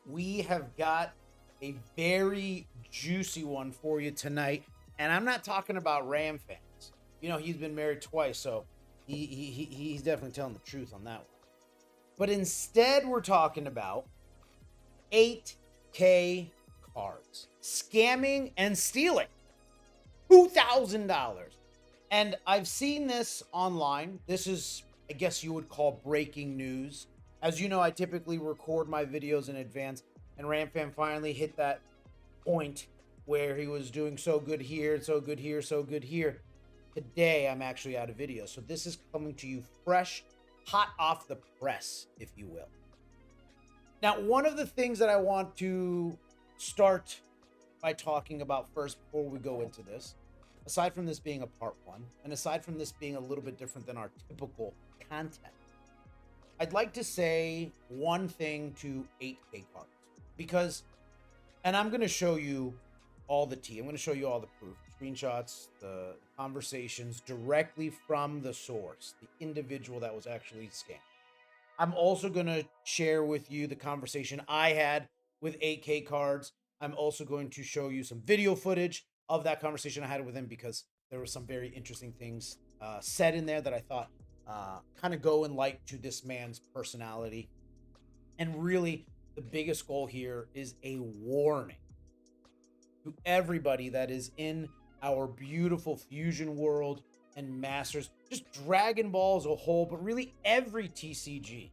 we have got a very juicy one for you tonight. And I'm not talking about Ram fans. You know, he's been married twice, so he's definitely telling the truth on that one. But instead, we're talking about 8K cards scamming and stealing $2,000. And I've seen this online. This is, I guess you would call breaking news. As you know, I typically record my videos in advance, and Ramfam finally hit that point where he was doing so good here, so good here, so good here. Today, I'm actually out of video. So this is coming to you fresh, hot off the press, if you will. Now, one of the things that I want to start by talking about first before we go into this, aside from this being a part one, and aside from this being a little bit different than our typical content, I'd like to say one thing to 8K cards because, and I'm going to show you all the tea. I'm going to show you all the proof, screenshots, the conversations directly from the source, the individual that was actually scammed. I'm also going to share with you the conversation I had with 8K cards. I'm also going to show you some video footage of that conversation I had with him because there were some very interesting things said in there that I thought kind of go in light to this man's personality. And really, the biggest goal here is a warning to everybody that is in our beautiful fusion world and masters, just Dragon Ball as a whole, but really every TCG.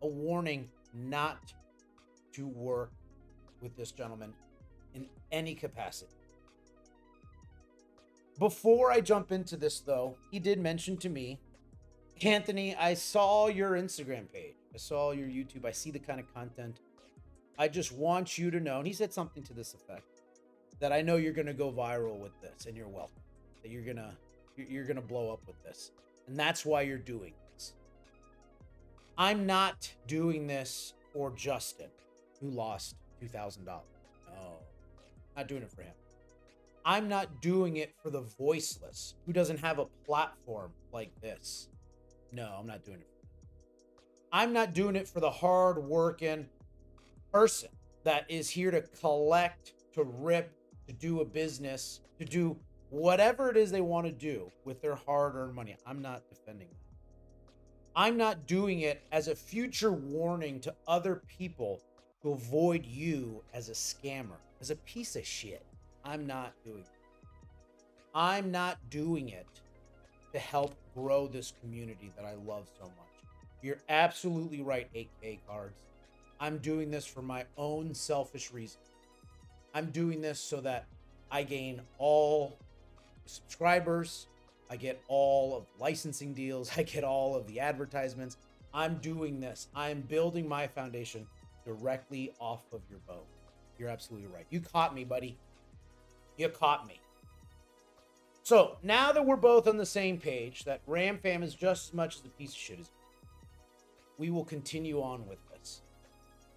A warning not to work with this gentleman in any capacity. Before I jump into this, though, he did mention to me, Anthony, I saw your Instagram page. I saw your YouTube. I see the kind of content. I just want you to know, and he said something to this effect, that I know you're going to go viral with this, and you're welcome. That you're going to blow up with this. And that's why you're doing this. I'm not doing this for Justin, who lost $2,000. No, not doing it for him. I'm not doing it for the voiceless, who doesn't have a platform like this. No, I'm not doing it for him. I'm not doing it for the hard-working person that is here to collect, to rip, to do a business, to do whatever it is they want to do with their hard-earned money. I'm not defending that. I'm not doing it as a future warning to other people to avoid you as a scammer, as a piece of shit. I'm not doing it. I'm not doing it to help grow this community that I love so much. You're absolutely right, 8K cards. I'm doing this for my own selfish reasons. I'm doing this so that I gain all the subscribers, I get all of the licensing deals, I get all of the advertisements. I'm doing this. I'm building my foundation directly off of your boat. You're absolutely right. You caught me, buddy. You caught me. So now that we're both on the same page, that Ram Fam is just as much as a piece of shit as we will continue on with this.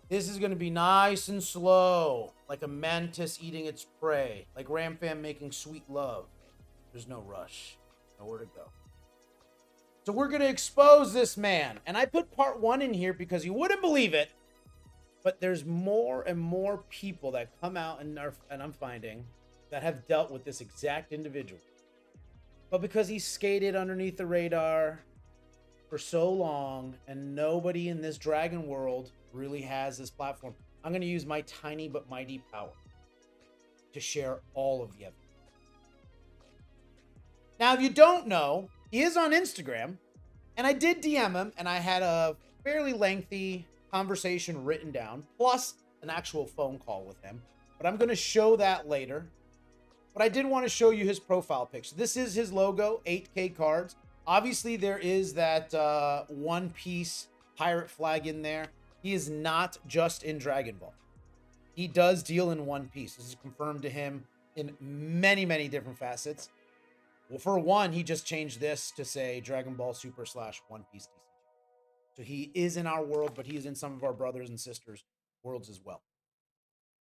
This is going to be nice and slow, like a mantis eating its prey, like Ram Fam making sweet love. There's no rush, nowhere to go. So we're going to expose this man. And I put part one in here because you wouldn't believe it, but there's more and more people that come out and I'm finding that have dealt with this exact individual. But because he skated underneath the radar for so long and nobody in this dragon world really has this platform, I'm going to use my tiny but mighty power to share all of the evidence. Now, if you don't know, he is on Instagram, and I did DM him, and I had a fairly lengthy conversation written down, plus an actual phone call with him. But I'm going to show that later. But I did want to show you his profile picture. This is his logo, 8K cards. Obviously, there is that One Piece pirate flag in there. He is not just in Dragon Ball. He does deal in One Piece. This is confirmed to him in many, many different facets. Well, for one, he just changed this to say Dragon Ball Super / One Piece TCG. So he is in our world, but he is in some of our brothers and sisters' worlds as well.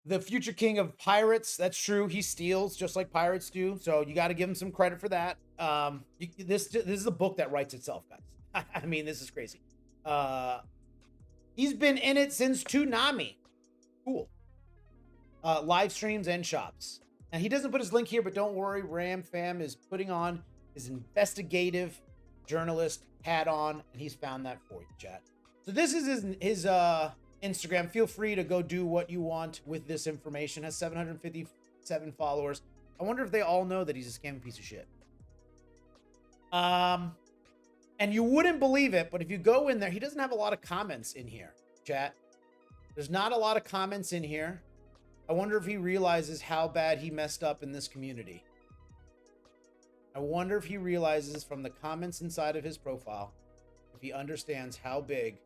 The future king of pirates, that's true. He steals just like pirates do. So you got to give him some credit for that. This is a book that writes itself, guys. I mean, this is crazy. He's been in it since Toonami. Cool. Live streams and shops. And he doesn't put his link here, but don't worry. Ram Fam is putting on his investigative journalist hat on, and he's found that for you, chat. So this is his Instagram. Feel free to go do what you want with this information. Has 757 followers. I wonder if they all know that he's a scamming piece of shit. And you wouldn't believe it, but if you go in there, he doesn't have a lot of comments in here, chat. There's not a lot of comments in here. I wonder if he realizes how bad he messed up in this community. I wonder if he realizes from the comments inside of his profile, if he understands how big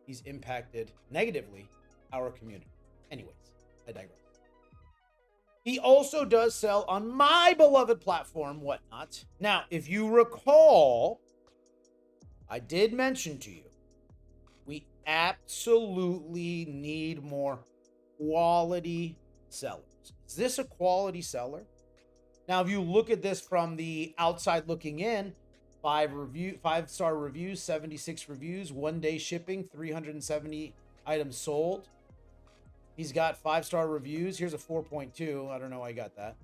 he's impacted negatively our community. Anyways, I digress. He also does sell on my beloved platform, Whatnot. Now, if you recall, I did mention to you, we absolutely need more quality sellers. Is this a quality seller? Now, if you look at this from the outside looking in, 5-star reviews, 76 reviews, 1-day shipping, 370 items sold. He's got 5-star reviews. Here's a 4.2. I don't know why I got that.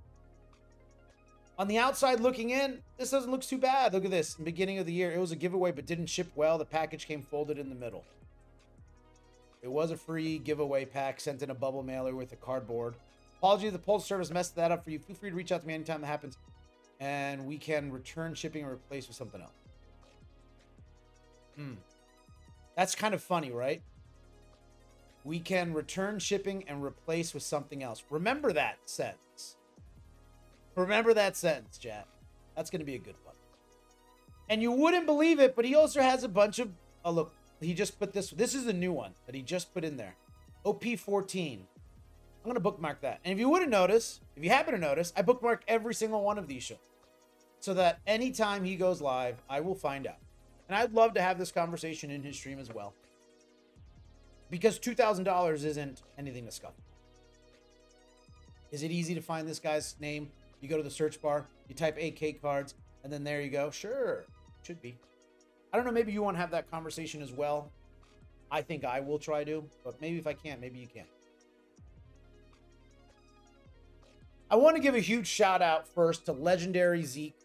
On the outside looking in, this doesn't look too bad. Look at this. In the beginning of the year, it was a giveaway, but didn't ship well. The package came folded in the middle. It was a free giveaway pack sent in a bubble mailer with a cardboard. Apologies, the postal service messed that up for you. Feel free to reach out to me anytime that happens, and we can return shipping and replace with something else. That's kind of funny, right? We can return shipping and replace with something else. Remember that sentence. Remember that sentence, chat. That's going to be a good one. And you wouldn't believe it, but he also has a bunch of... Oh, look. He just put this. This is the new one that he just put in there. OP14. I'm going to bookmark that. And if you wouldn't notice, if you happen to notice, I bookmark every single one of these shows. So that anytime he goes live, I will find out. And I'd love to have this conversation in his stream as well. Because $2,000 isn't anything to scuff. Is it easy to find this guy's name? You go to the search bar, you type 8KCards, and then there you go. Sure, should be. I don't know, maybe you want to have that conversation as well. I think I will try to, but maybe if I can't, maybe you can. I want to give a huge shout out first to Legendary Zeke.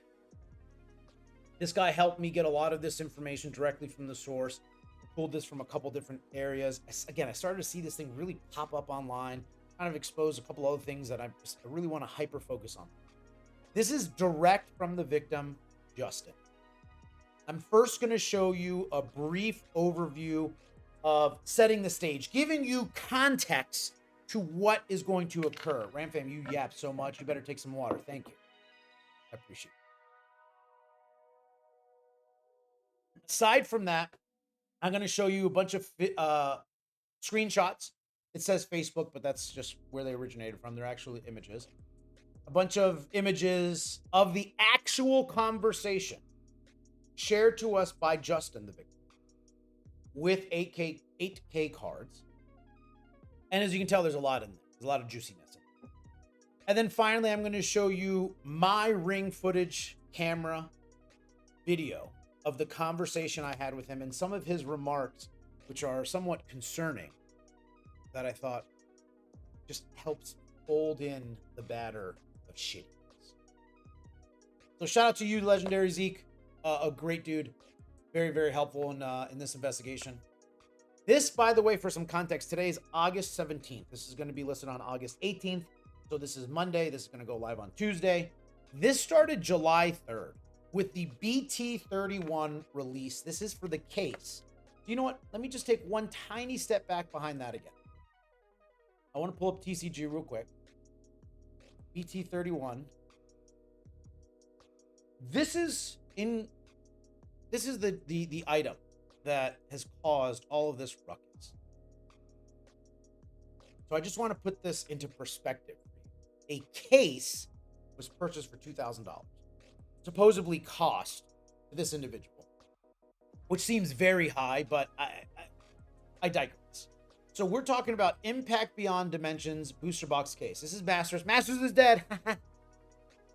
This guy helped me get a lot of this information directly from the source. I pulled this from a couple different areas. Again, I started to see this thing really pop up online, kind of expose a couple other things that I really want to hyper focus on. This is direct from the victim, Justin. I'm first going to show you a brief overview of setting the stage, giving you context to what is going to occur. Ramfam, you yap so much. You better take some water. Thank you. I appreciate it. Aside from that, I'm going to show you a bunch of screenshots. It says Facebook, but that's just where they originated from. They're actually images. A bunch of images of the actual conversation shared to us by Justin, the victim, with 8K cards. And as you can tell, there's a lot in there. There's a lot of juiciness in there. And then finally, I'm going to show you my Ring footage camera video of the conversation I had with him and some of his remarks, which are somewhat concerning, that I thought just helps fold in the batter of shittiness. So shout out to you, Legendary Zeke. A great dude. Very, very helpful in this investigation. This, by the way, for some context, today is August 17th. This is going to be listed on August 18th. So this is Monday. This is going to go live on Tuesday. This started July 3rd with the BT31 release. This is for the case. You know what? Let me just take one tiny step back behind that again. I want to pull up TCG real quick. BT31. This is the item that has caused all of this ruckus. So I just want to put this into perspective. A case was purchased for $2,000. Supposedly cost to this individual, which seems very high, but I digress. So we're talking about Impact Beyond Dimensions booster box case. This is Masters. Masters is dead.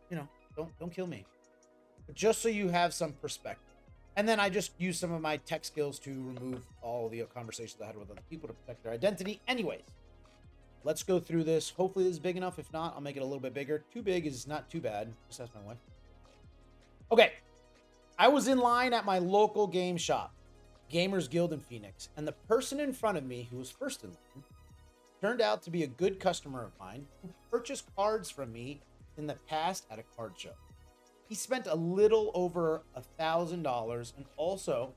You know, don't kill me. But just so you have some perspective. And then I just use some of my tech skills to remove all the conversations I had with other people to protect their identity. Anyways, let's go through this. Hopefully this is big enough. If not, I'll make it a little bit bigger. Too big is not too bad. Just ask my wife. Okay. I was in line at my local game shop, Gamers Guild in Phoenix, and the person in front of me who was first in line turned out to be a good customer of mine who purchased cards from me in the past at a card show. He spent a little over $1,000 and also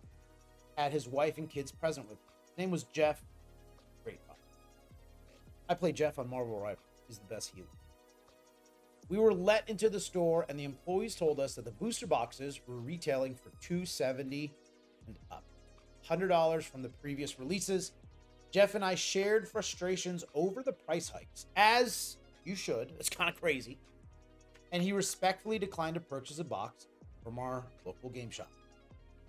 had his wife and kids present with him. His name was Jeff. Great guy. I play Jeff on Marvel Rivals. He's the best healer. We were let into the store, and the employees told us that the booster boxes were retailing for $270 and up, $100 from the previous releases. Jeff and I shared frustrations over the price hikes, as you should. It's kind of crazy. And he respectfully declined to purchase a box from our local game shop.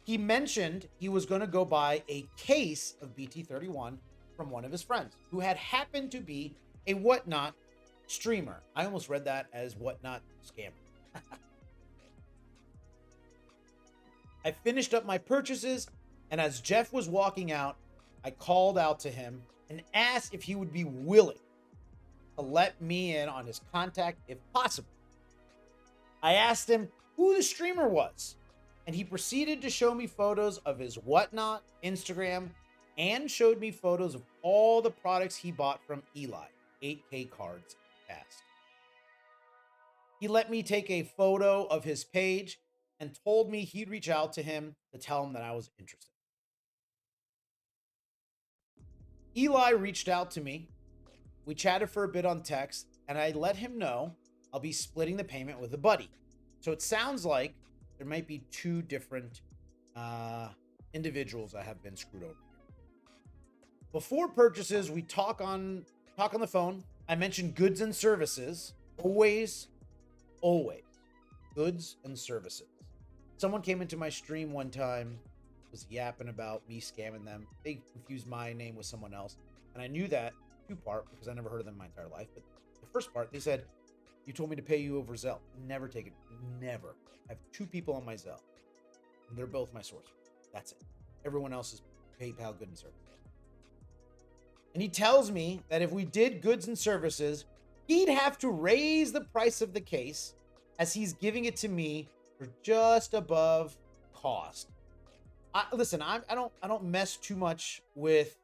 He mentioned he was going to go buy a case of BT31 from one of his friends, who had happened to be a Whatnot streamer. I almost read that as Whatnot scammer. I finished up my purchases, and as Jeff was walking out, I called out to him and asked if he would be willing to let me in on his contact if possible. I asked him who the streamer was, and he proceeded to show me photos of his Whatnot Instagram and showed me photos of all the products he bought from Eli, 8KCards. He let me take a photo of his page and told me he'd reach out to him to tell him that I was interested. Eli reached out to me. We chatted for a bit on text, and I let him know I'll be splitting the payment with a buddy. So it sounds like there might be two different individuals that have been screwed over here. Before purchases, we talk on the phone. I mentioned goods and services. Always goods and services. Someone came into my stream one time, was yapping about me scamming them. They confused my name with someone else, and I knew that two-part because I never heard of them in my entire life. But the first part, they said, "You told me to pay you over Zelle." Never take it. Never. I have two people on my Zelle, and they're both my source. That's it. Everyone else is PayPal, good and service. And he tells me that if we did goods and services, he'd have to raise the price of the case as he's giving it to me for just above cost. Listen, I don't mess too much with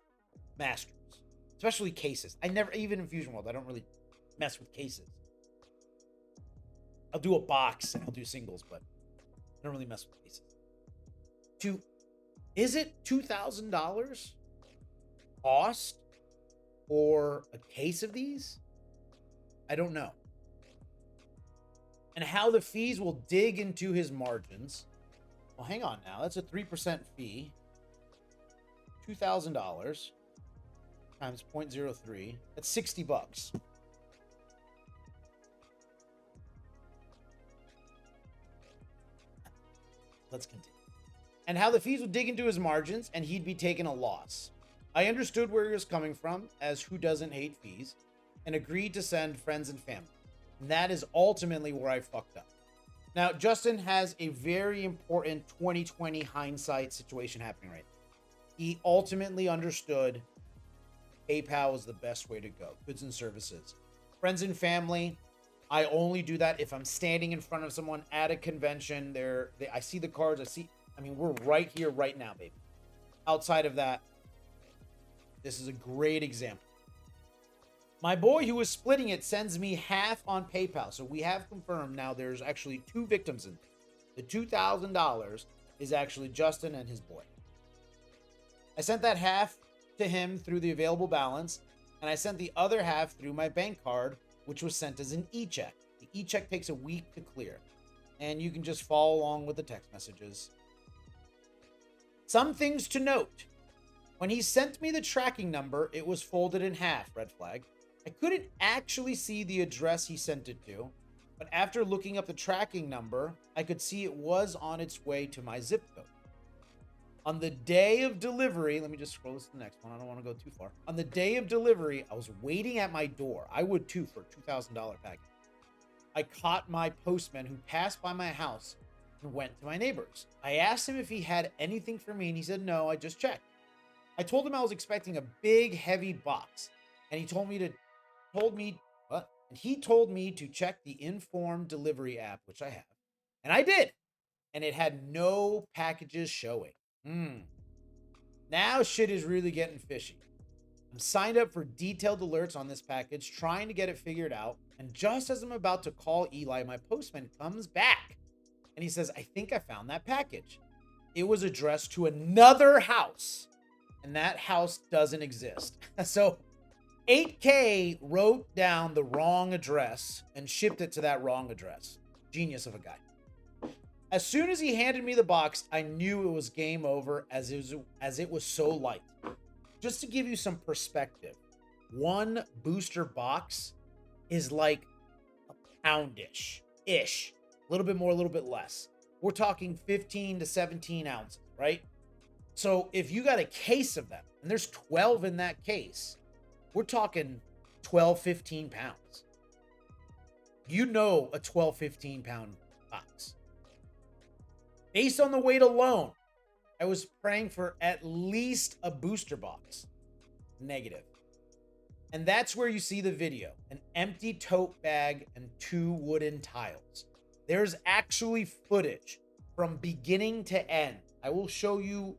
masters, especially cases. I never, even in Fusion World, I don't really mess with cases. I'll do a box and I'll do singles, but I don't really mess with cases. Is it $2,000 cost for a case of these? I don't know. And how the fees will dig into his margins. Well, hang on now. That's a 3% fee. $2,000 times 0.03. That's $60. Let's continue. And how the fees would dig into his margins and he'd be taking a loss. I understood where he was coming from, as who doesn't hate fees, and agreed to send friends and family. And that is ultimately where I fucked up. Now, Justin has a very important 2020 hindsight situation happening right now. He ultimately understood PayPal was the best way to go. Goods and services. Friends and family, I only do that if I'm standing in front of someone at a convention. I see the cards. We're right here, right now, baby. Outside of that, this is a great example. My boy who was splitting it sends me half on PayPal. So we have confirmed now there's actually two victims in there. The $2,000 is actually Justin and his boy. I sent that half to him through the available balance, and I sent the other half through my bank card, which was sent as an e-check. The e-check takes a week to clear, and you can just follow along with the text messages. Some things to note. When he sent me the tracking number, it was folded in half, red flag. I couldn't actually see the address he sent it to, but after looking up the tracking number, I could see it was on its way to my zip code. On the day of delivery, let me just scroll this to the next one. I don't want to go too far. On the day of delivery, I was waiting at my door. I would too for a $2,000 package. I caught my postman who passed by my house and went to my neighbor's. I asked him if he had anything for me, and he said, no, I just checked. I told him I was expecting a big, heavy box, and he told me to told me what? And he told me to check the informed delivery app, which I have. And I did. And it had no packages showing. Now shit is really getting fishy. I'm signed up for detailed alerts on this package, trying to get it figured out. And just as I'm about to call Eli, my postman comes back and he says, I think I found that package. It was addressed to another house, and that house doesn't exist. So 8K wrote down the wrong address and shipped it to that wrong address. Genius of a guy. As soon as he handed me the box, I knew it was game over as it was so light. Just to give you some perspective, one booster box is like a poundish, a little bit more, a little bit less. We're talking 15 to 17 ounces, right? So if you got a case of them, and there's 12 in that case, we're talking 12, 15 pounds. You know a 12, 15 pound box. Based on the weight alone, I was praying for at least a booster box. Negative. And that's where you see the video. An empty tote bag and 2 wooden tiles. There's actually footage from beginning to end. I will show you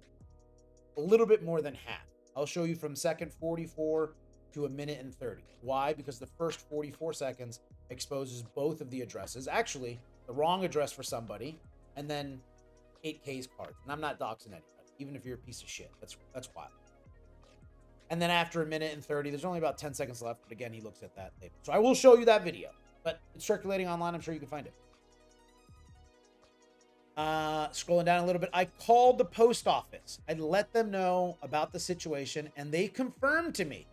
a little bit more than half. I'll show you from second 44 to a minute and 30. Why? Because the first 44 seconds exposes both of the addresses. Actually, the wrong address for somebody, and then 8K's cards. And I'm not doxing anybody, even if you're a piece of shit. That's wild. And then after a minute and 30, there's only about 10 seconds left. But again, he looks at that label. So I will show you that video. But it's circulating online. I'm sure you can find it. Scrolling down a little bit. I called the post office. I let them know about the situation. And they confirmed to me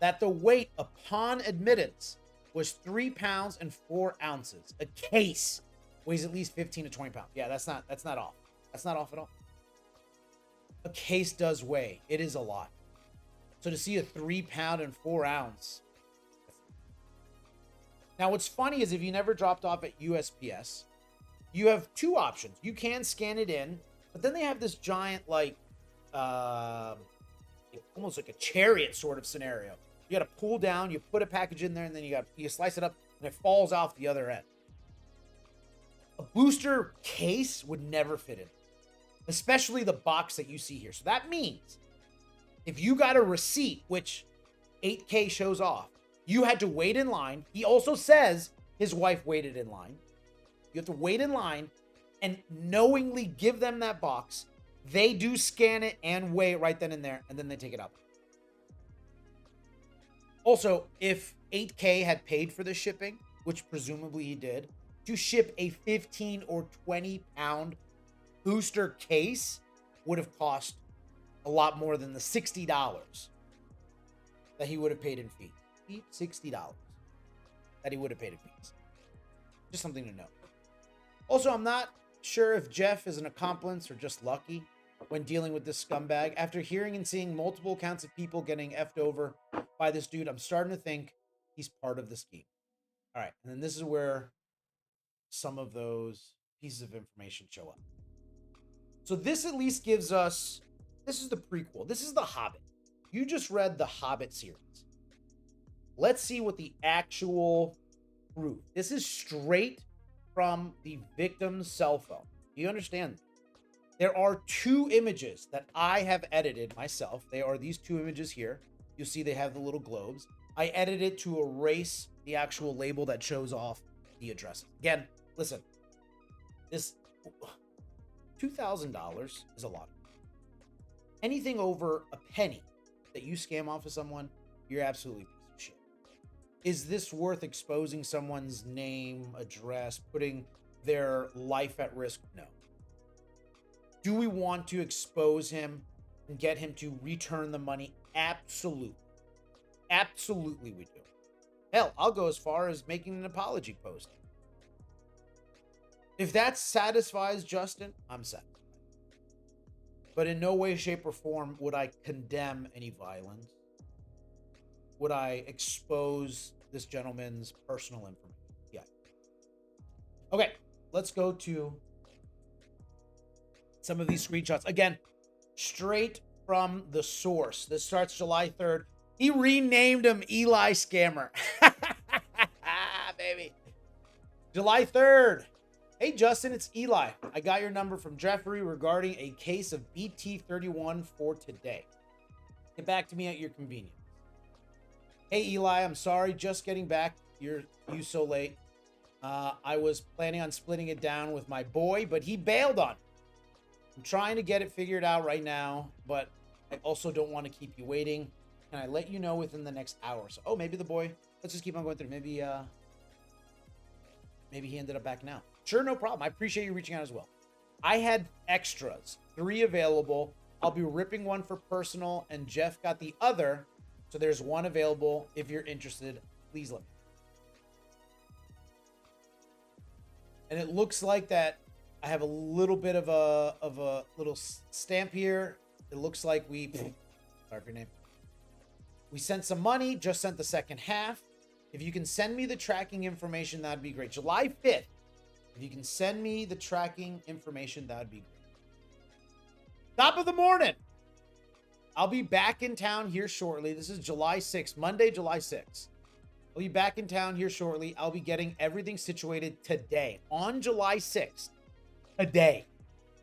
that the weight upon admittance was 3 pounds and 4 ounces. A case weighs at least 15 to 20 pounds. Yeah, that's not off. That's not off at all. A case does weigh. It is a lot. So to see a 3 pound and 4 ounce. Now, what's funny is if you never dropped off at USPS, you have 2 options. You can scan it in, but then they have this giant, like, almost like a chariot sort of scenario. You got to pull down, you put a package in there, and then you slice it up, and it falls off the other end. A booster case would never fit in, especially the box that you see here. So that means if you got a receipt, which 8K shows off, you had to wait in line. He also says his wife waited in line. You have to wait in line and knowingly give them that box. They do scan it and weigh it right then and there, and then they take it out. Also, if 8K had paid for the shipping, which presumably he did, to ship a 15 or 20 pound booster case would have cost a lot more than the $60 that he would have paid in fees. $60 that he would have paid in fees. Just something to know. Also, I'm not sure if Jeff is an accomplice or just lucky when dealing with this scumbag. After hearing and seeing multiple accounts of people getting effed over by this dude, I'm starting to think he's part of the scheme. All right, and then this is where some of those pieces of information show up. So this at least gives us, this is the prequel. This is The Hobbit. You just read the Hobbit series. Let's see what the actual proof. This is straight from the victim's cell phone. Do you understand? There are 2 images that I have edited myself. They are these 2 images here. You'll see they have the little globes. I edited it to erase the actual label that shows off the addresses. Again, listen, this $2,000 is a lot. Anything over a penny that you scam off of someone, you're absolutely a piece of shit. Is this worth exposing someone's name, address, putting their life at risk? No. Do we want to expose him and get him to return the money? Absolutely. Absolutely we do. Hell, I'll go as far as making an apology post. If that satisfies Justin, I'm satisfied. But in no way, shape, or form would I condemn any violence. Would I expose this gentleman's personal information? Yeah. Okay, let's go to some of these screenshots. Again, straight from the source. This starts July 3rd. He renamed him Eli Scammer. July 3rd. Hey, Justin, it's Eli. I got your number from Jeffrey regarding a case of BT31 for today. Get back to me at your convenience. Hey, Eli, I'm sorry, just getting back. You so late. I was planning on splitting it down with my boy, but he bailed on me. I'm trying to get it figured out right now, but I also don't want to keep you waiting. Can I let you know within the next hour? So, oh, maybe the boy. Let's just keep on going through. Maybe he ended up back now. Sure, no problem. I appreciate you reaching out as well. I had extras, 3 available. I'll be ripping one for personal, and Jeff got the other. So there's 1 available. If you're interested, please let me know. And it looks like that I have a little bit of a little stamp here. It looks like sorry for your name. We sent some money, just sent the second half. If you can send me the tracking information, that'd be great. July 5th. If you can send me the tracking information, that'd be great. Top of the morning. I'll be back in town here shortly. This is July 6th, Monday, July 6th. I'll be back in town here shortly. I'll be getting everything situated today on July 6th. Today,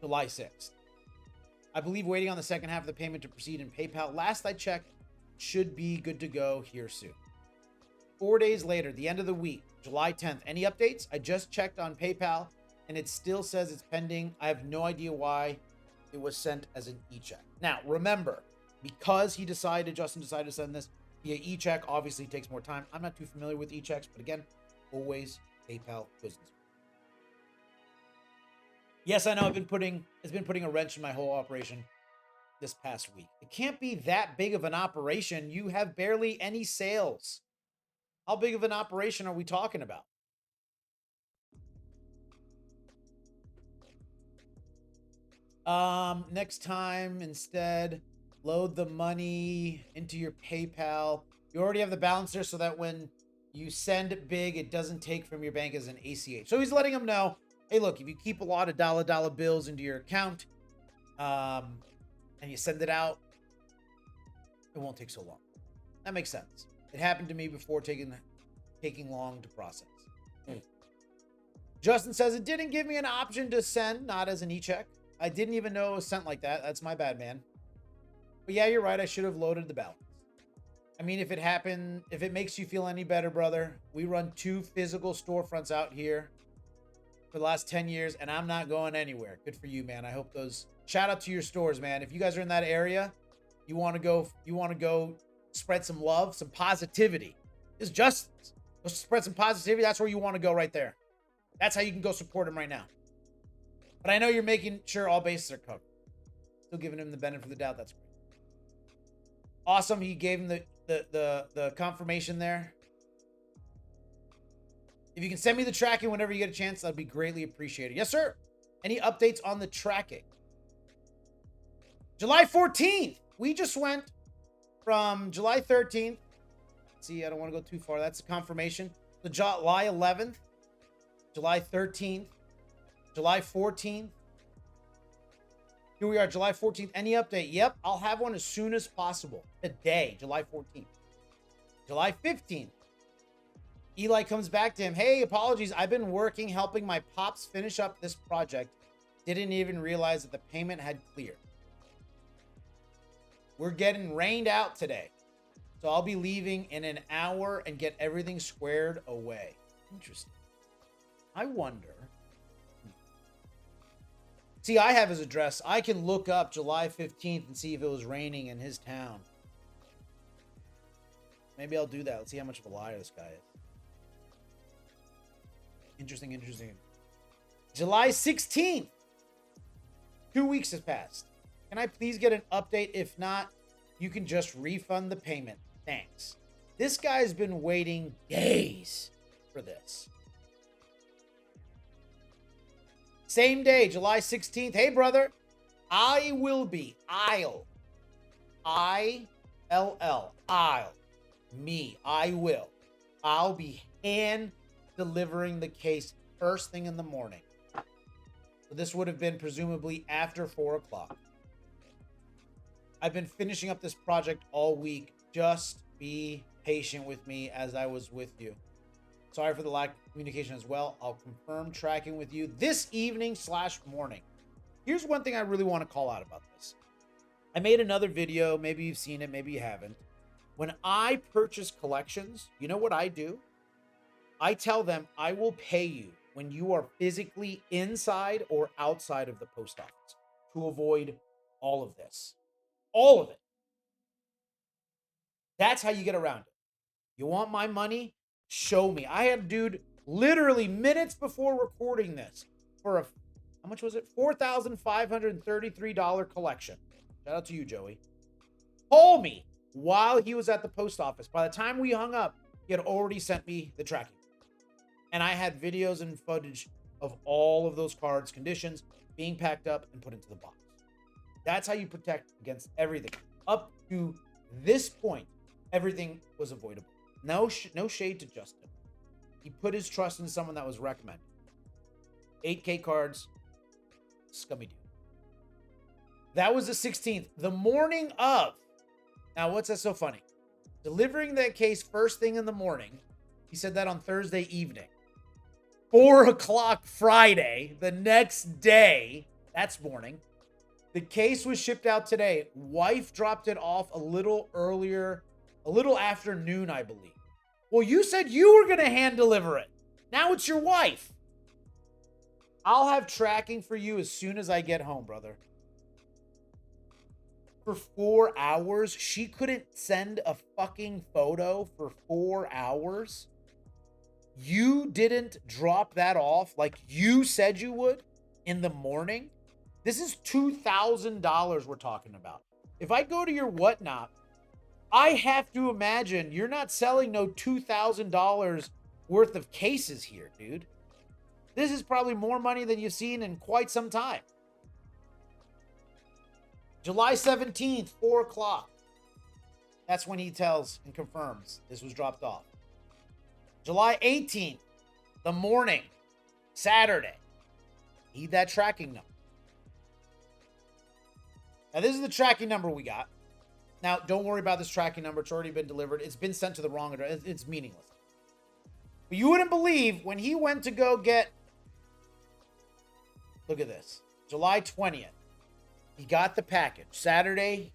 July 6th. I believe waiting on the second half of the payment to proceed in PayPal. Last I checked, should be good to go here soon. 4 days later, the end of the week, July 10th. Any updates? I just checked on PayPal and it still says it's pending. I have no idea why it was sent as an e-check. Now, remember, because Justin decided to send this via e-check, obviously takes more time. I'm not too familiar with e-checks, but again, always PayPal business. Yes, I know it's been putting a wrench in my whole operation this past week. It can't be that big of an operation. You have barely any sales. How big of an operation are we talking about? Next time, instead, load the money into your PayPal. You already have the balance there so that when you send big, it doesn't take from your bank as an ACH. So he's letting them know, hey, look, if you keep a lot of dollar bills into your account, and you send it out, it won't take so long. That makes sense. It happened to me before taking long to process. Justin says it didn't give me an option to send, not as an e-check. I didn't even know it was sent like that. That's my bad, man. But yeah, you're right. I should have loaded the balance. I mean, if it makes you feel any better, brother, we run 2 physical storefronts out here for the last 10 years, and I'm not going anywhere. Good for you, man. I hope shout out to your stores, man. If you guys are in that area, you want to go spread some love, some positivity. It's Justin's. Go spread some positivity. That's where you want to go right there. That's how you can go support him right now. But I know you're making sure all bases are covered. Still giving him the benefit of the doubt. That's great. Awesome. He gave him the confirmation there. If you can send me the tracking whenever you get a chance, that'd be greatly appreciated. Yes, sir. Any updates on the tracking? July 14th. We just went from July 13th. See, I don't want to go too far. That's a confirmation. The July 11th, July 13th, July 14th. Here we are, July 14th. Any update? Yep, I'll have one as soon as possible. Today, July 14th. July 15th. Eli comes back to him. Hey, apologies. I've been working, helping my pops finish up this project. Didn't even realize that the payment had cleared. We're getting rained out today. So I'll be leaving in an hour and get everything squared away. Interesting. I wonder. See, I have his address. I can look up July 15th and see if it was raining in his town. Maybe I'll do that. Let's see how much of a liar this guy is. Interesting. July 16th. 2 weeks has passed. Can I please get an update? If not, you can just refund the payment. Thanks. This guy's been waiting days for this. Same day, July 16th. Hey, brother. I'll be hand delivering the case first thing in the morning. So this would have been presumably after 4 o'clock. I've been finishing up this project all week. Just be patient with me as I was with you. Sorry for the lack of communication as well. I'll confirm tracking with you this evening / morning. Here's one thing I really want to call out about this. I made another video. Maybe you've seen it. Maybe you haven't. When I purchase collections, you know what I do? I tell them I will pay you when you are physically inside or outside of the post office to avoid all of this. All of it. That's how you get around it. You want my money? Show me. I had a dude literally minutes before recording this for a, how much was it? $4,533 collection. Shout out to you, Joey. Call me while he was at the post office. By the time we hung up, he had already sent me the tracking. And I had videos and footage of all of those cards, conditions, being packed up and put into the box. That's how you protect against everything. Up to this point, everything was avoidable. No shade to Justin. He put his trust in someone that was recommended. 8KCards, scummy dude. That was the 16th, the morning of. Now, what's that so funny? Delivering that case first thing in the morning. He said that on Thursday evening. 4 o'clock Friday, the next day, that's morning. The case was shipped out today. Wife dropped it off a little earlier, a little after noon, I believe. Well, you said you were going to hand deliver it. Now it's your wife. I'll have tracking for you as soon as I get home, brother. For 4 hours, she couldn't send a fucking photo for 4 hours. You didn't drop that off like you said you would in the morning. This is $2,000 we're talking about. If I go to your whatnot, I have to imagine you're not selling no $2,000 worth of cases here, dude. This is probably more money than you've seen in quite some time. July 17th, 4 o'clock. That's when he tells and confirms this was dropped off. July 18th, the morning, Saturday. Need that tracking number. Now, this is the tracking number we got. Now, don't worry about this tracking number. It's already been delivered. It's been sent to the wrong address. It's meaningless. But you wouldn't believe when he went to go get... Look at this. July 20th. He got the package. Saturday,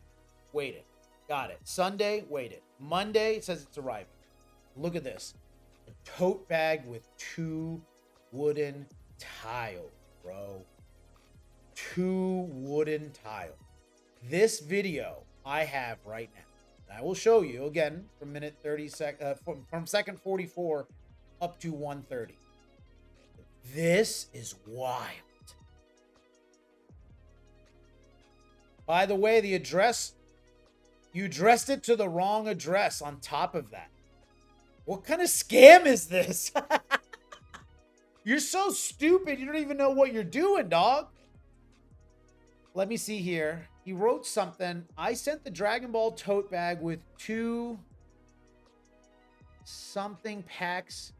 waited. Got it. Sunday, waited. Monday, it says it's arriving. Look at this. A tote bag with 2 wooden tiles, bro. 2 wooden tiles. This video I have right now. And I will show you again from minute 30 from second 44 up to 1:30. This is wild. By the way, the address, you addressed it to the wrong address on top of that. What kind of scam is this? You're so stupid. You don't even know what you're doing, dog. Let me see here. He wrote something. I sent the Dragon Ball tote bag with 2 something packs.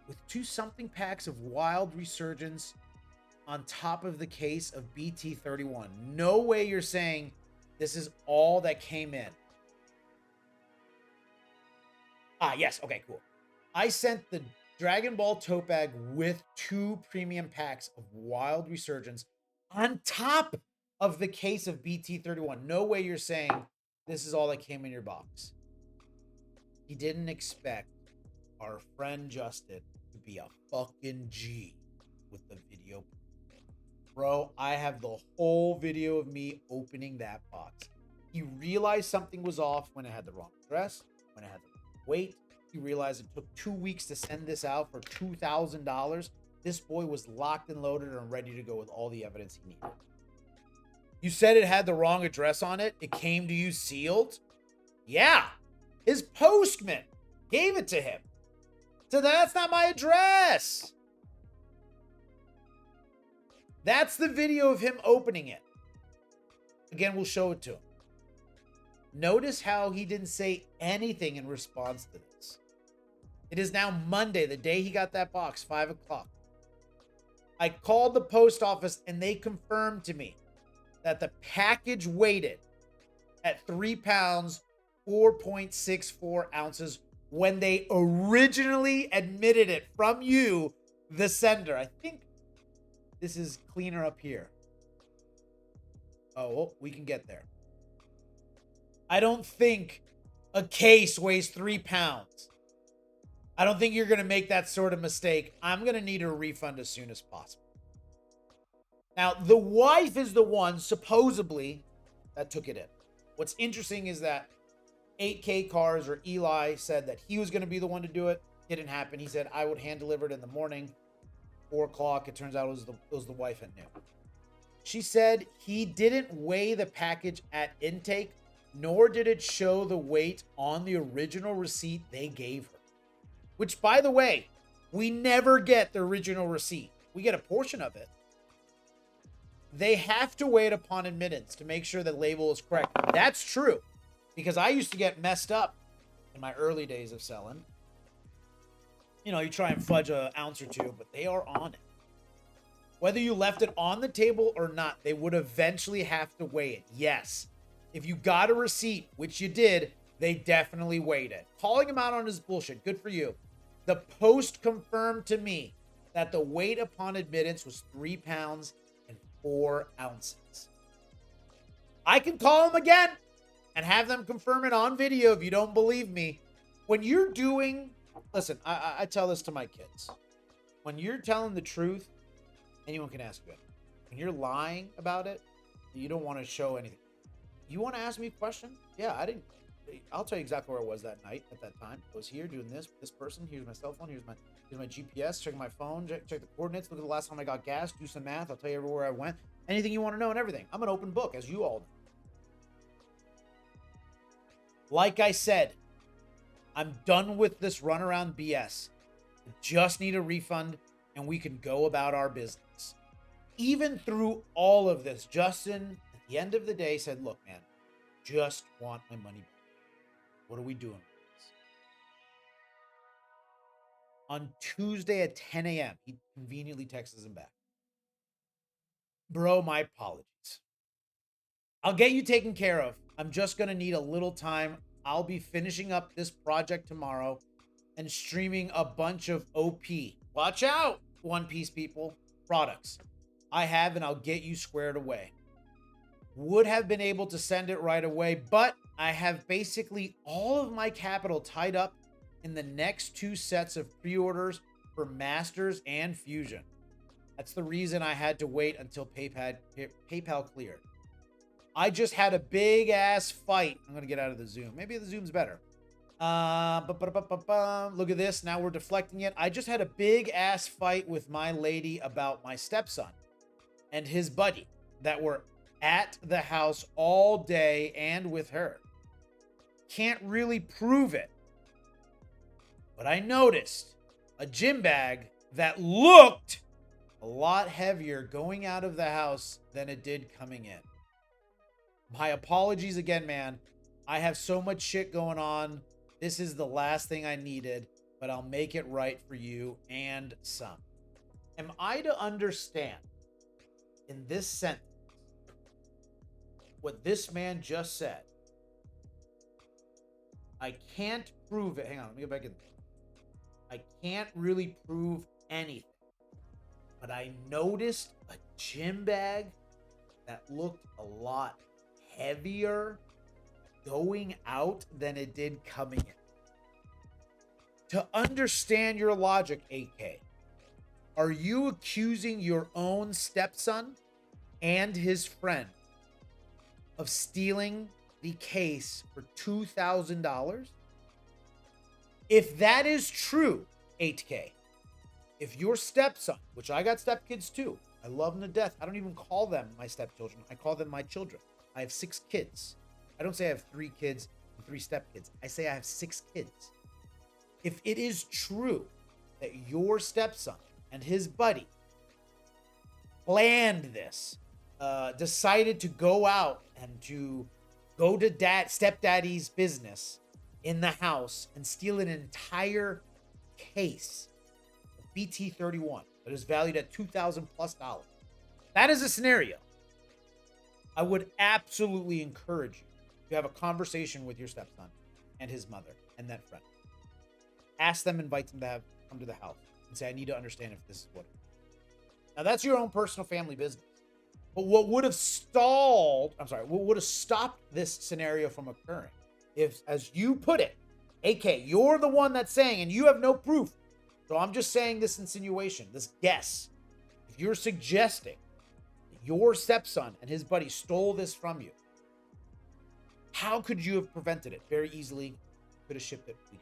With 2 something packs of Wild Resurgence on top of the case of BT31. No way you're saying this is all that came in. Ah, yes. Okay, cool. I sent the Dragon Ball tote bag with 2 premium packs of Wild Resurgence on top of the case of BT31. No way you're saying this is all that came in your box. He didn't expect our friend Justin to be a fucking G with the video. Bro, I have the whole video of me opening that box. He realized something was off when it had the wrong address, when it had the wrong weight. He realized it took 2 weeks to send this out for $2,000. This boy was locked and loaded and ready to go with all the evidence he needed. You said it had the wrong address on it. It came to you sealed. Yeah. His postman gave it to him. So that's not my address. That's the video of him opening it. Again, we'll show it to him. Notice how he didn't say anything in response to this. It is now Monday, the day he got that box, 5 o'clock. I called the post office and they confirmed to me that the package weighted at 3 pounds, 4.64 ounces when they originally admitted it from you, the sender. I think this is cleaner up here. Oh, well, we can get there. I don't think a case weighs 3 pounds. I don't think you're going to make that sort of mistake. I'm going to need a refund as soon as possible. Now, the wife is the one, supposedly, that took it in. What's interesting is that 8KCards or Eli said that he was going to be the one to do it. Didn't happen. He said, I would hand deliver it in the morning, 4 o'clock. It turns out it was the wife at noon. She said he didn't weigh the package at intake, nor did it show the weight on the original receipt they gave her. Which, by the way, we never get the original receipt. We get a portion of it. They have to weigh it upon admittance to make sure the label is correct. That's true. Because I used to get messed up in my early days of selling. You know, you try and fudge an ounce or two, but they are on it. Whether you left it on the table or not, they would eventually have to weigh it. Yes. If you got a receipt, which you did, they definitely weighed it. Calling him out on his bullshit. Good for you. The post confirmed to me that the weight upon admittance was 3 pounds and 4 ounces. I can call them again and have them confirm it on video if you don't believe me. When you're doing, listen, I tell this to my kids. When you're telling the truth, anyone can ask you it. When you're lying about it, you don't want to show anything. You want to ask me a question? Yeah, I'll tell you exactly where I was that night at that time. I was here doing this with this person. Here's my cell phone. Here's my GPS. Checking my phone. Check the coordinates. Look at the last time I got gas. Do some math. I'll tell you everywhere I went. Anything you want to know and everything. I'm an open book, as you all know. Like I said, I'm done with this runaround BS. I just need a refund and we can go about our business. Even through all of this, Justin, at the end of the day, said, look, man, just want my money back. What are we doing with this? On Tuesday at 10 a.m., he conveniently texts him back. Bro, my apologies. I'll get you taken care of. I'm just going to need a little time. I'll be finishing up this project tomorrow and streaming a bunch of OP. Watch out, One Piece people. Products I have, and I'll get you squared away. Would have been able to send it right away, but I have basically all of my capital tied up in the next 2 sets of pre-orders for Masters and Fusion. That's the reason I had to wait until PayPal cleared. I just had a big ass fight. I'm gonna get out of the Zoom. Maybe the Zoom's better. Look at this. Now we're deflecting it. I just had a big ass fight with my lady about my stepson and his buddy that were at the house all day and with her. Can't really prove it. But I noticed a gym bag that looked a lot heavier going out of the house than it did coming in. My apologies again, man. I have so much shit going on. This is the last thing I needed, but I'll make it right for you and some. Am I to understand in this sentence what this man just said? I can't prove it. Hang on, let me go back in. I can't really prove anything, but I noticed a gym bag that looked a lot heavier going out than it did coming in. To understand your logic, 8K, are you accusing your own stepson and his friend of stealing the case for $2,000? If that is true, 8K, if your stepson, which I got stepkids too, I love them to death. I don't even call them my stepchildren. I call them my children. I have 6 kids. I don't say I have 3 kids and 3 stepkids. I say I have 6 kids. If it is true that your stepson and his buddy planned this, decided to go out and to go to stepdaddy's business in the house and steal an entire case of BT31 that is valued at $2,000 plus. That is a scenario. I would absolutely encourage you to have a conversation with your stepson and his mother and that friend. Ask them, invite them to come to the house and say, I need to understand if this is what it is. Now, that's your own personal family business. But what would have what would have stopped this scenario from occurring if, as you put it, AK, you're the one that's saying, and you have no proof. So I'm just saying this insinuation, this guess. If you're suggesting that your stepson and his buddy stole this from you, how could you have prevented it? Very easily, could have shipped it weeks ago.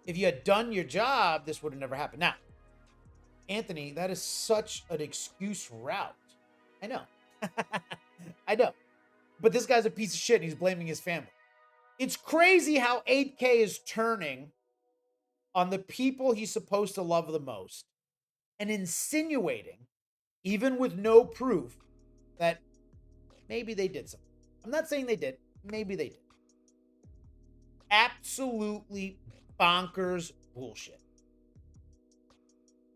If you had done your job, this would have never happened. Now, Anthony, that is such an excuse route. I know. I know. But this guy's a piece of shit and he's blaming his family. It's crazy how 8K is turning on the people he's supposed to love the most and insinuating, even with no proof, that maybe they did something. I'm not saying they did. Maybe they did. Absolutely bonkers bullshit.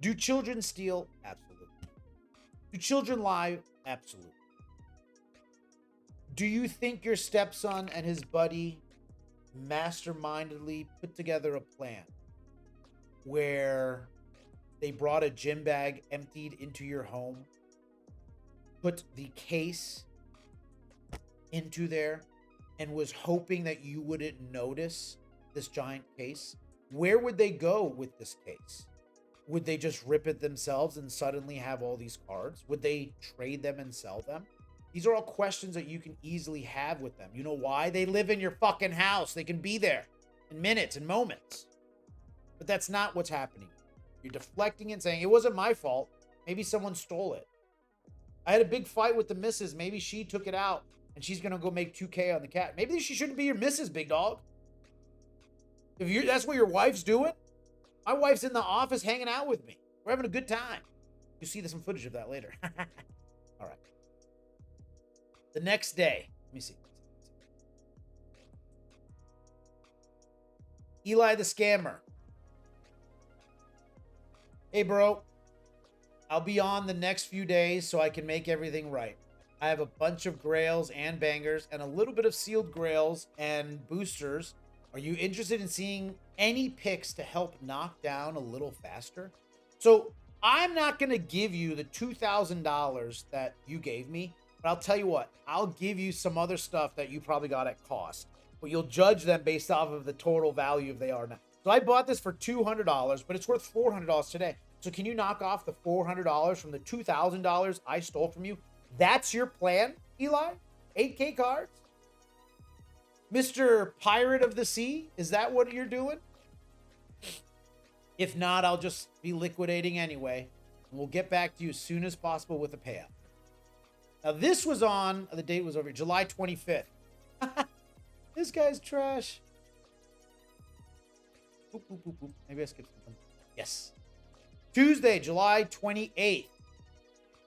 Do children steal? Absolutely. Do children lie? Absolutely. Do you think your stepson and his buddy mastermindedly put together a plan where they brought a gym bag emptied into your home, put the case into there, and was hoping that you wouldn't notice this giant case? Where would they go with this case? Would they just rip it themselves and suddenly have all these cards? Would they trade them and sell them? These are all questions that you can easily have with them. You know why? They live in your fucking house. They can be there in minutes and moments. But that's not what's happening. You're deflecting and saying, it wasn't my fault. Maybe someone stole it. I had a big fight with the missus. Maybe she took it out and she's going to go make 2K on the cat. Maybe she shouldn't be your missus, big dog. If that's what your wife's doing, my wife's in the office hanging out with me. We're having a good time. You'll see some footage of that later. All right. The next day, let me see. Eli the scammer. Hey, bro. I'll be on the next few days so I can make everything right. I have a bunch of grails and bangers and a little bit of sealed grails and boosters. Are you interested in seeing any picks to help knock down a little faster? So I'm not going to give you the $2,000 that you gave me, but I'll tell you what, I'll give you some other stuff that you probably got at cost, but you'll judge them based off of the total value of they are now. So I bought this for $200, but it's worth $400 today. So can you knock off the $400 from the $2,000 I stole from you? That's your plan, Eli? 8K cards? Mr. Pirate of the Sea? Is that what you're doing? If not, I'll just be liquidating anyway. And we'll get back to you as soon as possible with a payout. Now, this was on, the date was over, July 25th. This guy's trash. Boop, boop, boop, boop. Maybe I skipped something. Yes. Tuesday, July 28th.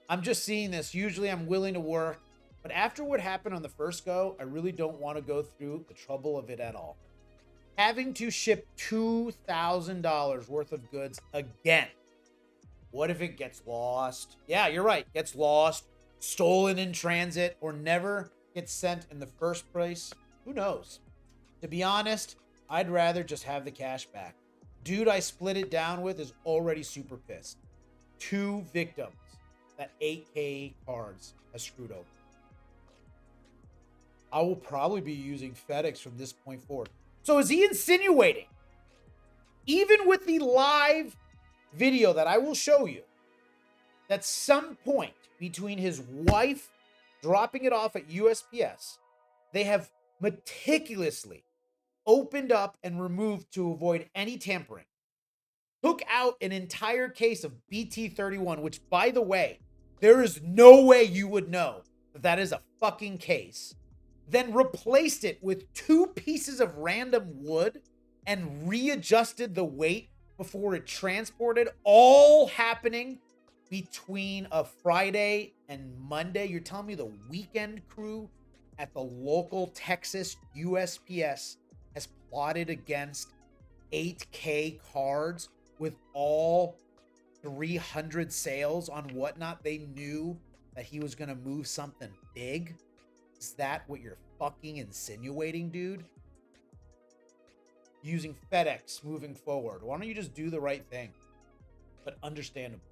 I'm just seeing this. Usually I'm willing to work. But after what happened on the first go, I really don't want to go through the trouble of it at all. Having to ship $2,000 worth of goods again. What if it gets lost? Yeah, you're right. Gets lost, stolen in transit, or never gets sent in the first place. Who knows? To be honest, I'd rather just have the cash back. Dude I split it down with is already super pissed. 2 victims that 8K cards has screwed over. I will probably be using FedEx from this point forward. So is he insinuating, even with the live video that I will show you, that some point between his wife dropping it off at USPS, they have meticulously opened up and removed to avoid any tampering, took out an entire case of BT31, which, by the way, there is no way you would know that that is a fucking case, then replaced it with 2 pieces of random wood and readjusted the weight before it transported, all happening between a Friday and Monday. You're telling me the weekend crew at the local Texas USPS has plotted against 8K cards with all 300 sales on whatnot? They knew that he was going to move something big. Is that what you're fucking insinuating, dude? using FedEx moving forward. Why don't you just do the right thing? But understandable.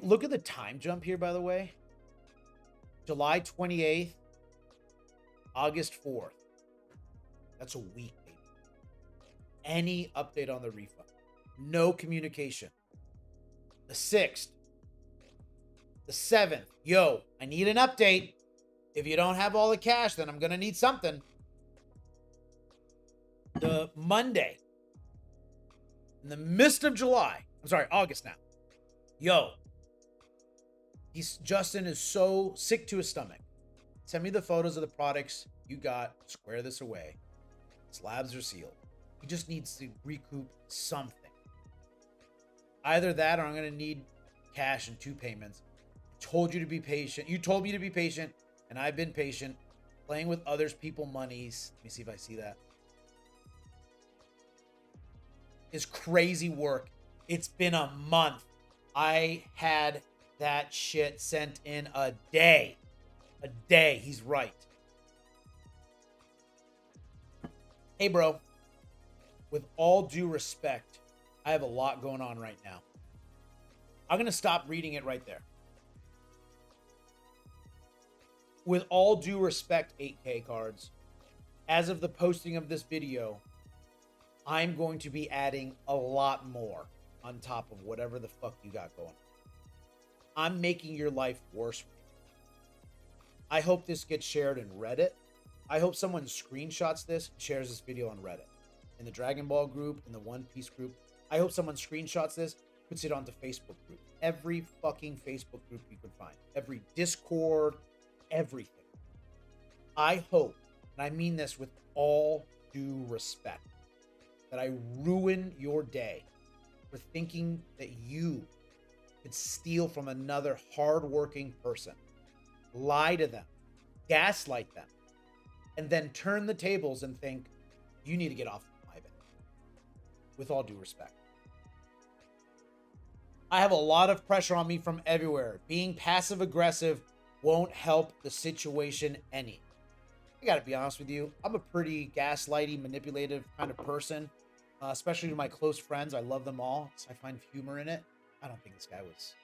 Look at the time jump here, by the way. July 28th, August 4th. That's a week, baby. Any update on the refund? No communication. The 6th, the 7th. Yo, I need an update. If you don't have all the cash, then I'm going to need something. The Monday, in the midst of July, I'm sorry, August now. Yo, Justin is so sick to his stomach. Send me the photos of the products you got. Square this away. Slabs are sealed. He just needs to recoup something. Either that or I'm going to need cash in 2 payments. I told you to be patient. You told me to be patient, and I've been patient. Playing with others' people monies. Let me see if I see that. Is crazy work. It's been a month. I had that shit sent in a day. A day. He's right. Hey, bro. With all due respect, I have a lot going on right now. I'm going to stop reading it right there. With all due respect, 8K cards, as of the posting of this video, I'm going to be adding a lot more on top of whatever the fuck you got going on. I'm making your life worse for you. I hope this gets shared in Reddit. I hope someone screenshots this and shares this video on Reddit. In the Dragon Ball group, in the One Piece group. I hope someone screenshots this, puts it onto Facebook group. Every fucking Facebook group you can find. Every Discord, everything. I hope, and I mean this with all due respect, that I ruin your day for thinking that you could steal from another hardworking person, lie to them, gaslight them, and then turn the tables and think, you need to get off my bed. With all due respect. I have a lot of pressure on me from everywhere. Being passive aggressive won't help the situation any. I gotta be honest with you. I'm a pretty gaslighty, manipulative kind of person. Especially to my close friends. I love them all. So I find humor in it. I don't think this guy was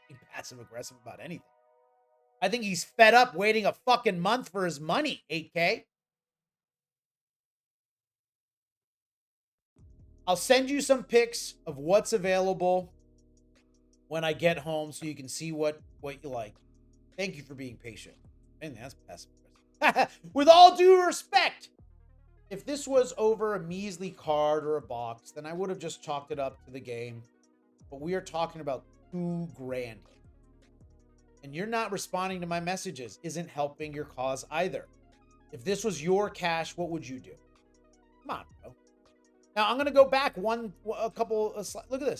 being passive aggressive about anything. I think he's fed up waiting a fucking month for his money, 8K. I'll send you some pics of what's available when I get home so you can see what you like. Thank you for being patient. And that's passive aggressive. With all due respect, if this was over a measly card or a box, then I would have just chalked it up to the game. But we are talking about $2,000. And you're not responding to my messages. Isn't helping your cause either. If this was your cash, what would you do? Come on, bro. Now, I'm going to go back look at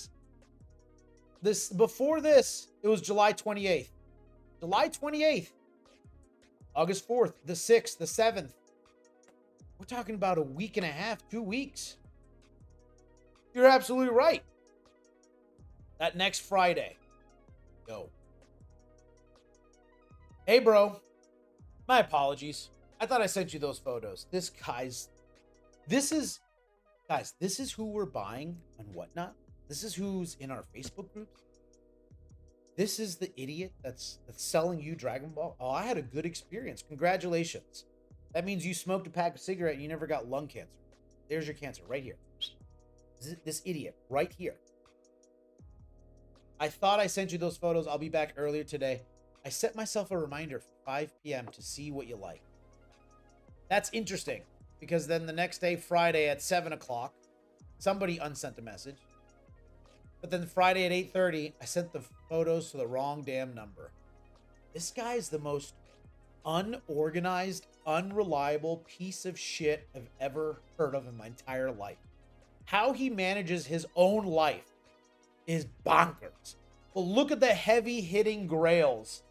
this. Before this, it was July 28th. July 28th. August 4th, the 6th, the 7th. We're talking about a week and a half, 2 weeks. You're absolutely right. That next Friday. Go. Hey, bro. My apologies. I thought I sent you those photos. This is who we're buying and whatnot. This is who's in our Facebook groups. This is the idiot that's selling you Dragon Ball. Oh, I had a good experience. Congratulations. That means you smoked a pack of cigarette and you never got lung cancer. There's your cancer right here. This idiot right here. I thought I sent you those photos. I'll be back earlier today. I set myself a reminder for 5 p.m. to see what you like. That's interesting because then the next day, Friday at 7 o'clock, somebody unsent a message. But then Friday at 8:30, I sent the photos to the wrong damn number. This guy is the most unorganized, unreliable piece of shit I've ever heard of in my entire life. How he manages his own life is bonkers. But look at the heavy-hitting grails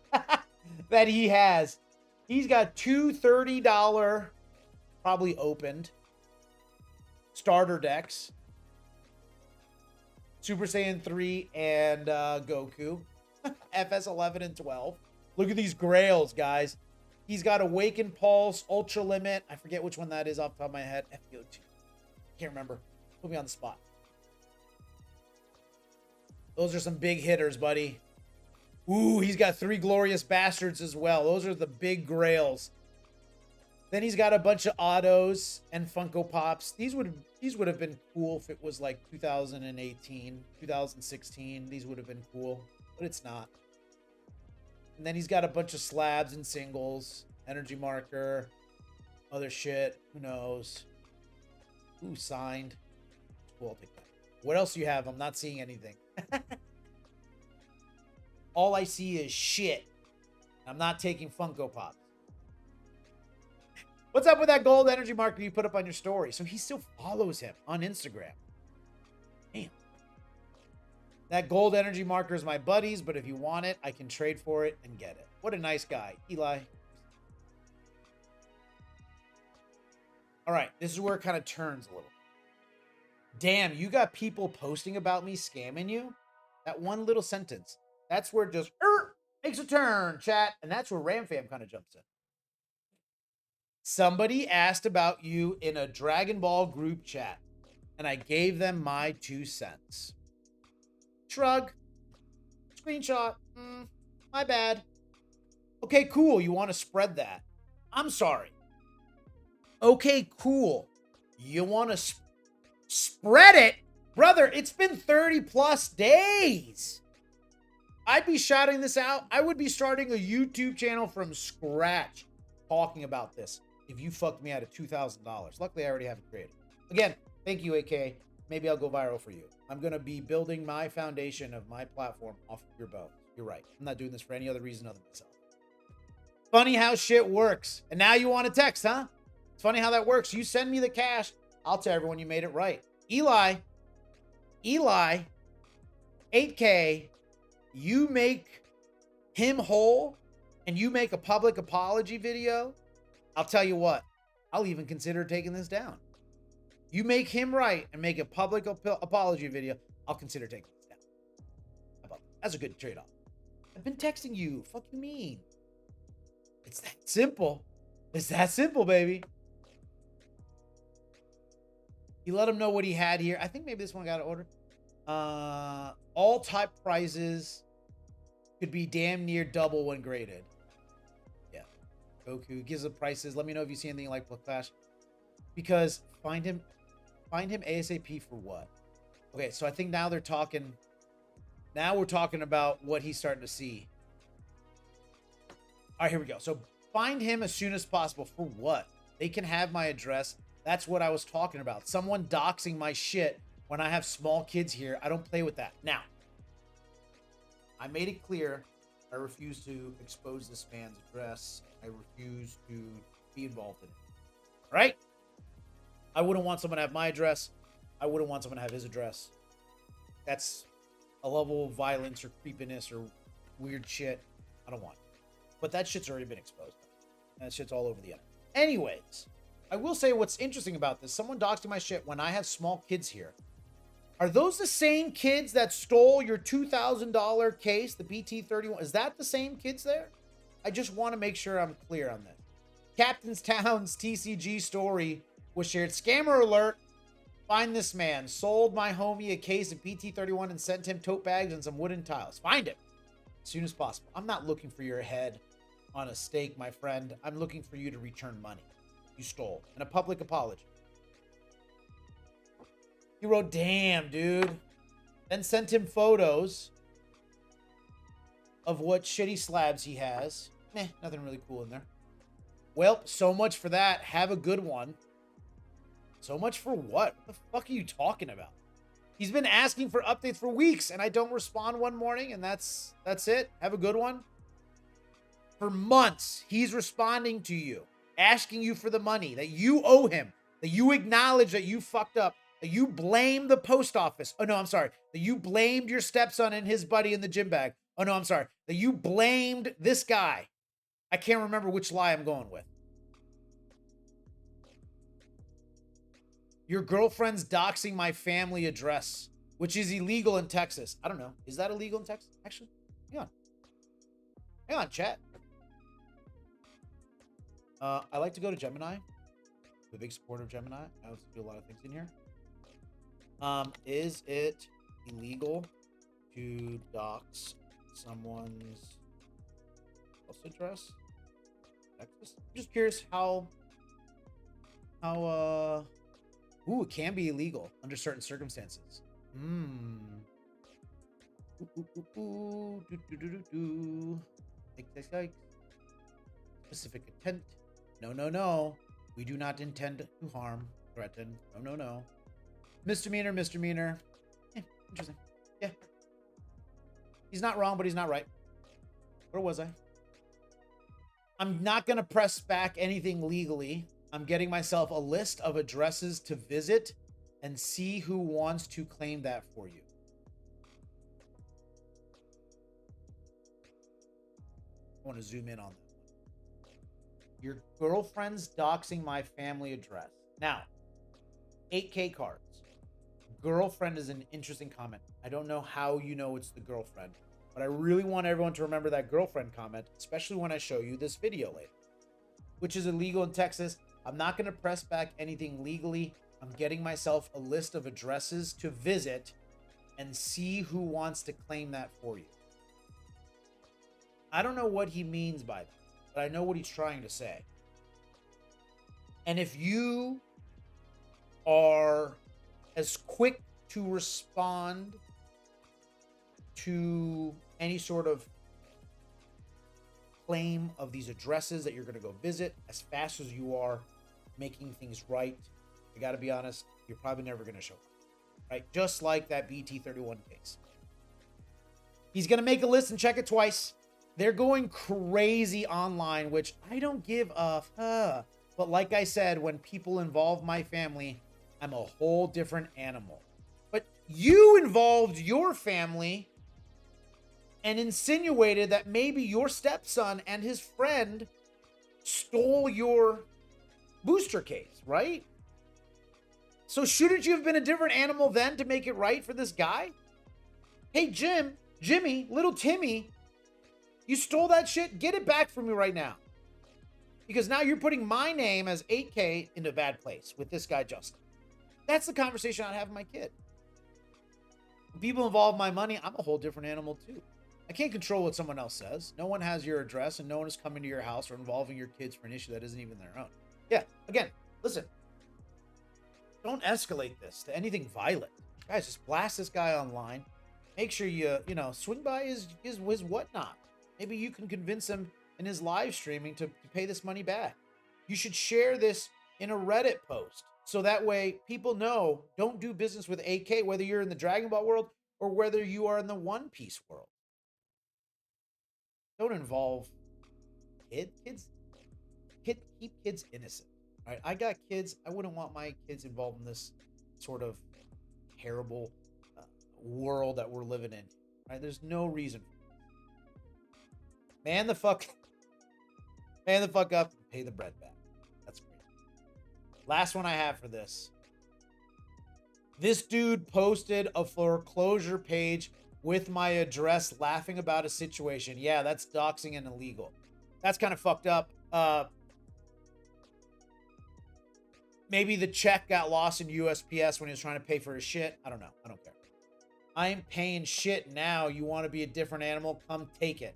that he has. He's got two $30, probably opened, starter decks. Super Saiyan 3 and Goku. FS11 and 12. Look at these grails, guys. He's got Awaken Pulse, Ultra Limit. I forget which one that is off the top of my head. FBO2. Can't remember. Put me on the spot. Those are some big hitters, buddy. Ooh, he's got 3 Glorious Bastards as well. Those are the big grails. Then he's got a bunch of autos and Funko Pops. These would have been cool if it was like 2018, 2016. These would have been cool, but it's not. And then he's got a bunch of slabs and singles, energy marker, other shit. Who knows? Ooh, signed. Cool, I'll take that. What else do you have? I'm not seeing anything. All I see is shit. I'm not taking Funko Pops. What's up with that gold energy marker you put up on your story? So he still follows him on Instagram. Damn. That gold energy marker is my buddy's, but if you want it, I can trade for it and get it. What a nice guy. Eli. All right. This is where it kind of turns a little. Damn, you got people posting about me scamming you? That one little sentence. That's where it just makes a turn, chat. And that's where RamFam kind of jumps in. Somebody asked about you in a Dragon Ball group chat, and I gave them my 2 cents. Shrug. Screenshot. My bad. Okay, cool. You want to spread that? I'm sorry. Okay, cool. You want to spread it? Brother, it's been 30 plus days. I'd be shouting this out. I would be starting a YouTube channel from scratch talking about this if you fucked me out of $2,000. Luckily, I already have it created. Again, thank you, 8K. Maybe I'll go viral for you. I'm going to be building my foundation of my platform off of your bones. You're right. I'm not doing this for any other reason other than myself. Funny how shit works. And now you want to text, huh? It's funny how that works. You send me the cash. I'll tell everyone you made it right. Eli, 8K, you make him whole and you make a public apology video, I'll tell you what, I'll even consider taking this down. You make him right and make a public apology video, I'll consider taking this down. How about that? That's a good trade-off. I've been texting you. Fuck you mean? It's that simple. It's that simple, baby. You let him know what he had here. I think maybe this one got an order. All type prizes could be damn near double when graded. Yeah. Goku gives the prices. Let me know if you see anything like Clash. Because find him ASAP for what? Okay, so I think now they're talking. Now we're talking about what he's starting to see. All right, here we go. So find him as soon as possible for what? They can have my address. That's what I was talking about. Someone doxing my shit when I have small kids here. I don't play with that. Now, I made it clear I refuse to expose this man's address. I refuse to be involved in it. All right? I wouldn't want someone to have my address. I wouldn't want someone to have his address. That's a level of violence or creepiness or weird shit I don't want. But that shit's already been exposed. That shit's all over the internet. Anyways, I will say what's interesting about this. Someone doxing my shit when I have small kids here. Are those the same kids that stole your $2,000 case, the BT31? Is that the same kids there? I just want to make sure I'm clear on that. Captain's Town's TCG story was shared. Scammer alert. Find this man. Sold my homie a case of BT31 and sent him tote bags and some wooden tiles. Find him as soon as possible. I'm not looking for your head on a stake, my friend. I'm looking for you to return money you stole and a public apology. He wrote, damn, dude. Then sent him photos of what shitty slabs he has. Nothing really cool in there. Well, so much for that. Have a good one. So much for what? What the fuck are you talking about? He's been asking for updates for weeks, and I don't respond one morning, and that's it. Have a good one. For months, he's responding to you, asking you for the money that you owe him, that you acknowledge that you fucked up, that you blame the post office. Oh, no, I'm sorry. That you blamed your stepson and his buddy in the gym bag. Oh, no, I'm sorry. That you blamed this guy. I can't remember which lie I'm going with. Your girlfriend's doxing my family address, which is illegal in Texas. I don't know. Is that illegal in Texas? Actually, hang on. Hang on, chat. I like to go to Gemini. I'm a big supporter of Gemini. I also do a lot of things in here. Is it illegal to dox someone's house address? Texas? I'm just curious how ooh, it can be illegal under certain circumstances. Yikes. Specific intent. No. We do not intend to harm, threaten. No. Misdemeanor. Interesting. Yeah. He's not wrong, but he's not right. Where was I? I'm not going to press back anything legally. I'm getting myself a list of addresses to visit and see who wants to claim that for you. I want to zoom in on that. Your girlfriend's doxing my family address. Now, 8KCards. Girlfriend is an interesting comment. I don't know how you know it's the girlfriend, but I really want everyone to remember that girlfriend comment, especially when I show you this video later, which is illegal in Texas. I'm not going to press back anything legally. I'm getting myself a list of addresses to visit and see who wants to claim that for you. I don't know what he means by that, but I know what he's trying to say. And if you are as quick to respond to any sort of claim of these addresses that you're going to go visit as fast as you are making things right, I got to be honest, you're probably never going to show up, right? Just like that BT31 case. He's going to make a list and check it twice. They're going crazy online, which I don't give a fuck. But like I said, when people involve my family, I'm a whole different animal. But you involved your family and insinuated that maybe your stepson and his friend stole your booster case, right? So shouldn't you have been a different animal then to make it right for this guy? Hey, Jimmy, little Timmy, you stole that shit? Get it back from me right now. Because now you're putting my name as 8K into a bad place with this guy, Justin. That's the conversation I'd have with my kid. When people involve my money, I'm a whole different animal too. I can't control what someone else says. No one has your address and no one is coming to your house or involving your kids for an issue that isn't even their own. Yeah, again, listen. Don't escalate this to anything violent. Guys, just blast this guy online. Make sure you swing by his whatnot. Maybe you can convince him in his live streaming to pay this money back. You should share this in a Reddit post. So that way people know, don't do business with 8K, whether you're in the Dragon Ball world or whether you are in the One Piece world. Don't involve kids. Keep kids innocent. All right? I got kids. I wouldn't want my kids involved in this sort of terrible world that we're living in. Right? There's no reason. Man the fuck up and pay the bread back. That's great. Last one I have for this. This dude posted a foreclosure page with my address laughing about a situation. Yeah, that's doxing and illegal. That's kind of fucked up. Maybe the check got lost in USPS when he was trying to pay for his shit. I don't know. I don't care. I ain't paying shit now. You want to be a different animal? Come take it.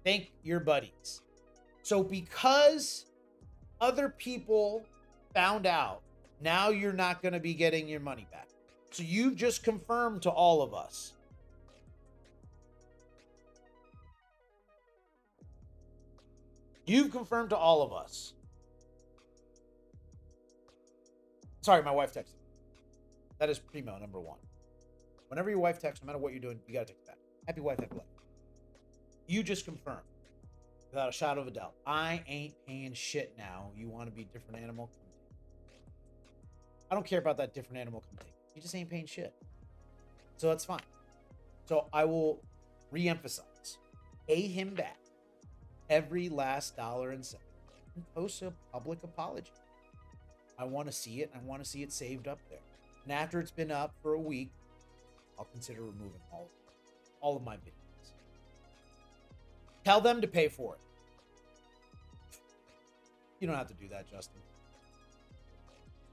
Thank your buddies. So because other people found out, now you're not going to be getting your money back. So you've just confirmed to all of us. You've confirmed to all of us. Sorry, my wife texted. That is primo number one. Whenever your wife texts, no matter what you're doing, you got to text back. Happy wife, happy life. You just confirmed, without a shadow of a doubt, I ain't paying shit now. You want to be a different animal? Come take it. I don't care about that different animal. Come take it. You just ain't paying shit. So that's fine. So I will re-emphasize. Pay him back every last dollar and cent. And post a public apology. I want to see it. I want to see it saved up there. And after it's been up for a week, I'll consider removing all of my videos. Tell them to pay for it. You don't have to do that, Justin.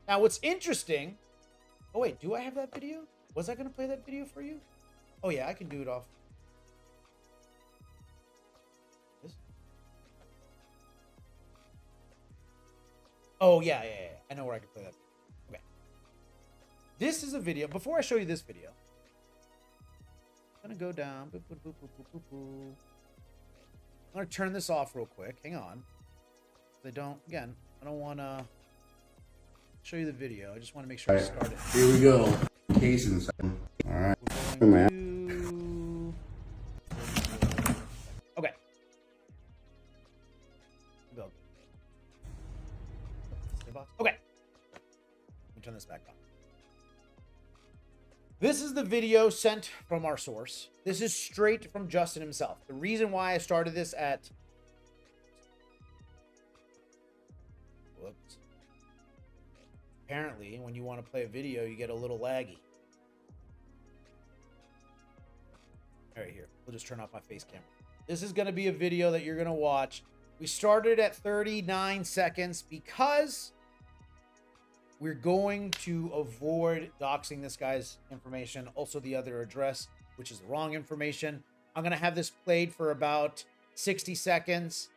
Now, what's interesting... Oh, wait. Do I have that video? Was I going to play that video for you? Oh, yeah. I can do it off. This? Oh, yeah. I know where I can play that. Okay. This is a video. Before I show you this video, I'm going to go down. Boop, boop, boop, boop, boop, boop, boop. I'm going to turn this off real quick. Hang on. I don't want to show you the video. I just want to make sure I start it. Here we go. Case inside. All right. Okay. Go. Okay. Let me turn this back on. This is the video sent from our source. This is straight from Justin himself. The reason why I started this at... Whoops. Apparently, when you want to play a video, you get a little laggy. All right, here. We'll just turn off my face camera. This is going to be a video that you're going to watch. We started at 39 seconds because we're going to avoid doxing this guy's information. Also, the other address, which is the wrong information. I'm going to have this played for about 60 seconds.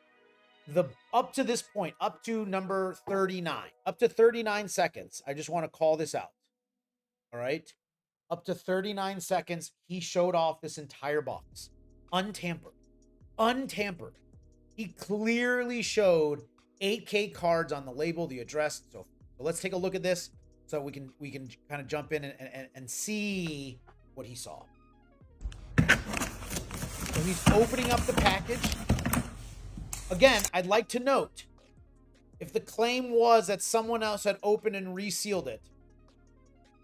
Up to this point, up to number 39, up to 39 seconds. I just want to call this out. All right. Up to 39 seconds, he showed off this entire box. Untampered. Untampered. He clearly showed 8K cards on the label, the address. So let's take a look at this so we can kind of jump in and see what he saw. So he's opening up the package. Again, I'd like to note, if the claim was that someone else had opened and resealed it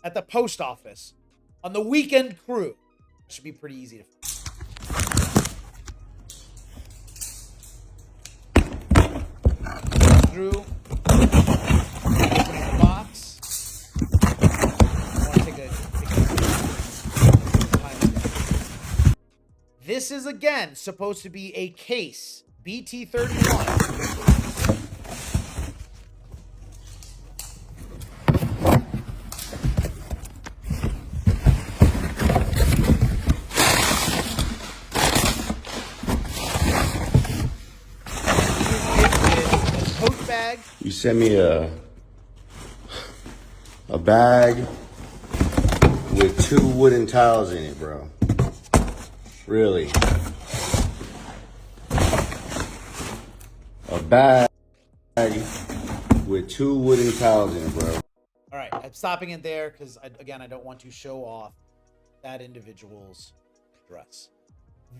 at the post office on the weekend crew, it should be pretty easy to find. Through the box. I want to take a time. This is again supposed to be a case BT31. You sent me a bag with 2 wooden tiles in it, bro. Really? A bag with 2 wooden tiles in it, bro. All right, I'm stopping it there because, again, I don't want to show off that individual's dress.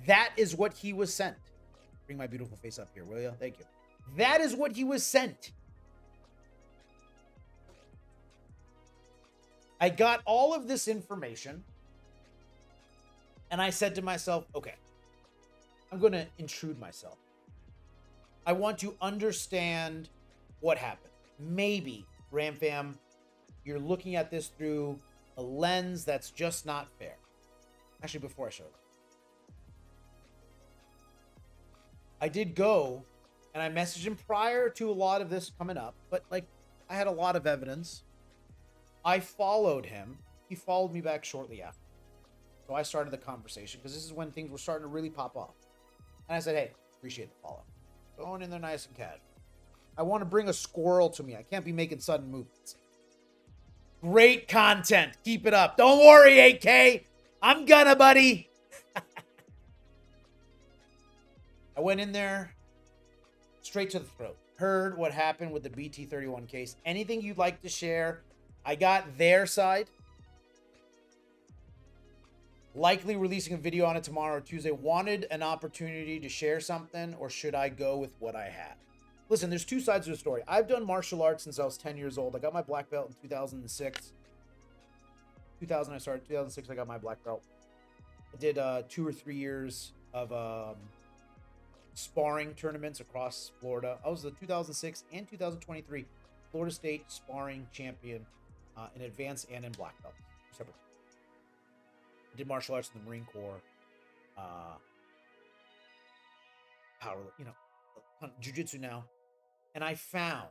That is what he was sent. Bring my beautiful face up here, will you? Thank you. That is what he was sent. I got all of this information, and I said to myself, okay, I'm going to intrude myself. I want to understand what happened. Maybe, Ramfam, you're looking at this through a lens that's just not fair. Actually, before I show it, I did go, and I messaged him prior to a lot of this coming up, but like I had a lot of evidence. I followed him. He followed me back shortly after. So I started the conversation because this is when things were starting to really pop off. And I said, hey, appreciate the follow. Going in there nice and casual. I want to bring a squirrel to me. I can't be making sudden movements. Great content. Keep it up. Don't worry, 8K. I'm gonna, buddy. I went in there straight to the throat. Heard what happened with the BT31 case. Anything you'd like to share? I got their side. Likely releasing a video on it tomorrow or Tuesday. Wanted an opportunity to share something, or should I go with what I had? Listen, there's two sides to the story. I've done martial arts since I was 10 years old. I got my black belt in 2006. 2000 I started. 2006 I got my black belt. I did 2 or 3 years of sparring tournaments across Florida. I was the 2006 and 2023 Florida State sparring champion in advanced and in black belt. Separate. I did martial arts in the Marine Corps. Power, jiu-jitsu now. And I found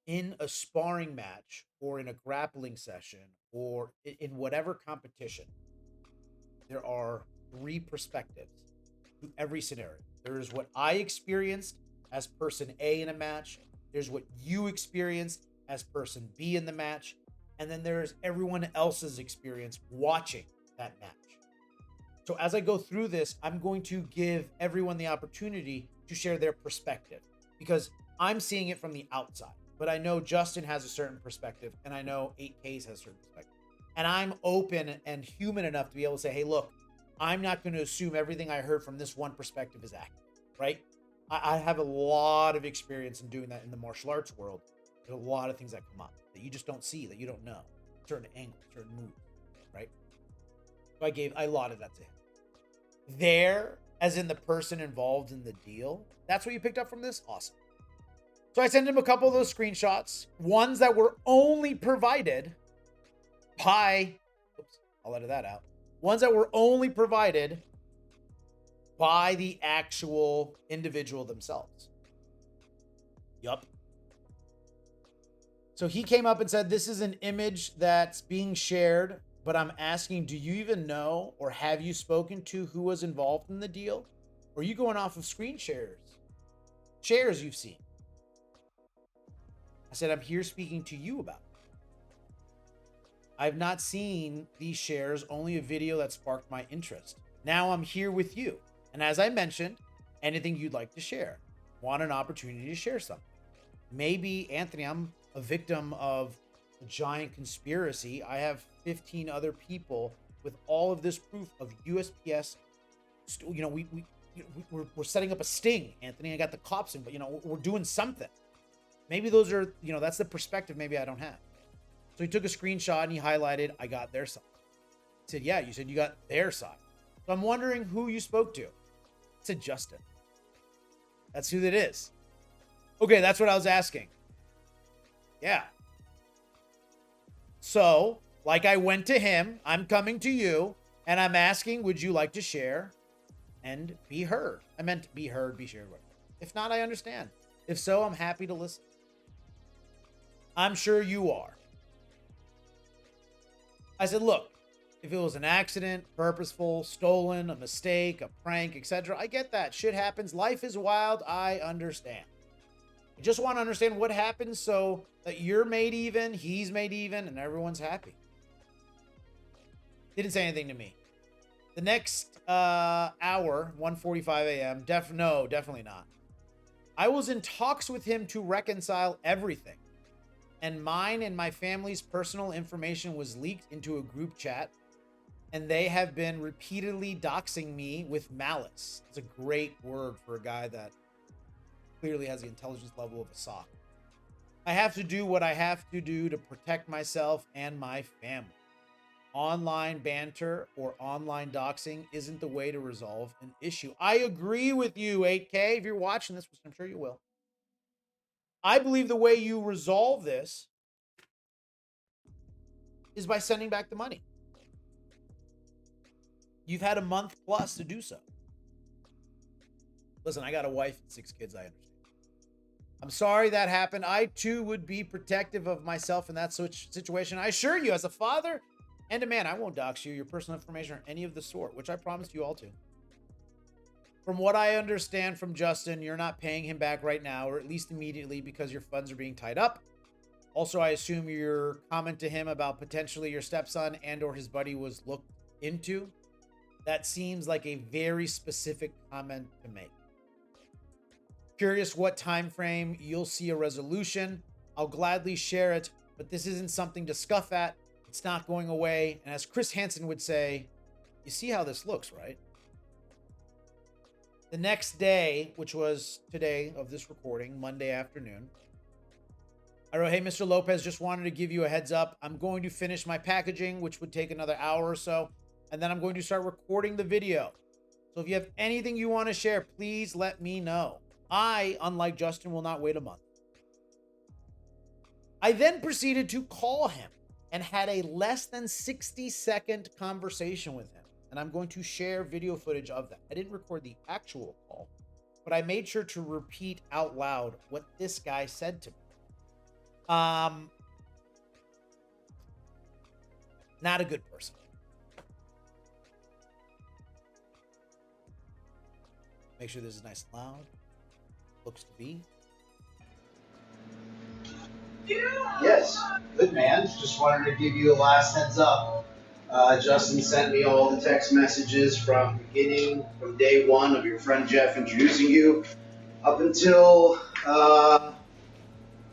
in a sparring match or in a grappling session or in whatever competition, there are three perspectives to every scenario. There is what I experienced as person A in a match, there's what you experienced as person B in the match, and then there's everyone else's experience watching that match. So as I go through this, I'm going to give everyone the opportunity to share their perspective because I'm seeing it from the outside. But I know Justin has a certain perspective and I know 8Ks has a certain perspective. And I'm open and human enough to be able to say, hey, look, I'm not going to assume everything I heard from this one perspective is accurate, right? I have a lot of experience in doing that in the martial arts world. There's a lot of things that come up that you just don't see, that you don't know. Certain angles, certain moves, right? So I allotted that to him. There, as in the person involved in the deal, that's what you picked up from this? Awesome. So I sent him a couple of those screenshots, ones that were only provided by, oops, I'll edit that out. Ones that were only provided by the actual individual themselves. Yup. So he came up and said, this is an image that's being shared, but I'm asking, do you even know or have you spoken to who was involved in the deal? Or are you going off of screen shares you've seen? I said, I'm here speaking to you about it. I've not seen these shares, only a video that sparked my interest. Now I'm here with you. And as I mentioned, anything you'd like to share. Want an opportunity to share something. Maybe, Anthony, I'm a victim of a giant conspiracy. I have 15 other people with all of this proof of USPS. You know, we're setting up a sting, Anthony. I got the cops in, but, you know, we're doing something. Maybe those are, you know, that's the perspective maybe I don't have. So he took a screenshot and he highlighted, I got their side. I said, yeah, you said you got their side. So I'm wondering who you spoke to. I said, Justin. That's who that is. Okay, that's what I was asking. Yeah. So, like I went to him, I'm coming to you, and I'm asking, would you like to share and be heard? I meant be heard, be shared. If not, I understand. If so, I'm happy to listen. I'm sure you are. I said, look, if it was an accident, purposeful, stolen, a mistake, a prank, etc., I get that. Shit happens. Life is wild. I understand. I just want to understand what happens so that you're made even, he's made even, and everyone's happy. Didn't say anything to me. The next hour, 1:45 a.m., definitely not. I was in talks with him to reconcile everything. And mine and my family's personal information was leaked into a group chat. And they have been repeatedly doxing me with malice. It's a great word for a guy that clearly has the intelligence level of a sock. I have to do what I have to do to protect myself and my family. Online banter or online doxing isn't the way to resolve an issue. I agree with you, 8K. If you're watching this, which I'm sure you will. I believe the way you resolve this is by sending back the money. You've had a month plus to do so. Listen, I got a wife and 6 kids, I understand. I'm sorry that happened. I, too, would be protective of myself in that situation. I assure you, as a father and a man, I won't dox you, your personal information, or any of the sort, which I promised you all to. From what I understand from Justin, you're not paying him back right now, or at least immediately, because your funds are being tied up. Also, I assume your comment to him about potentially your stepson and or his buddy was looked into. That seems like a very specific comment to make. Curious what time frame you'll see a resolution. I'll gladly share it, but this isn't something to scuff at. It's not going away. And as Chris Hansen would say, you see how this looks, right? The next day, which was today of this recording, Monday afternoon, I wrote, hey, Mr. Lopez, just wanted to give you a heads up. I'm going to finish my packaging, which would take another hour or so. And then I'm going to start recording the video. So if you have anything you want to share, please let me know. I, unlike Justin, will not wait a month. I then proceeded to call him and had a less than 60-second conversation with him. And I'm going to share video footage of that. I didn't record the actual call, but I made sure to repeat out loud what this guy said to me. Not a good person. Make sure this is nice and loud. Looks to be. Yes, good man. Just wanted to give you a last heads up. Justin sent me all the text messages from day one of your friend Jeff introducing you up until the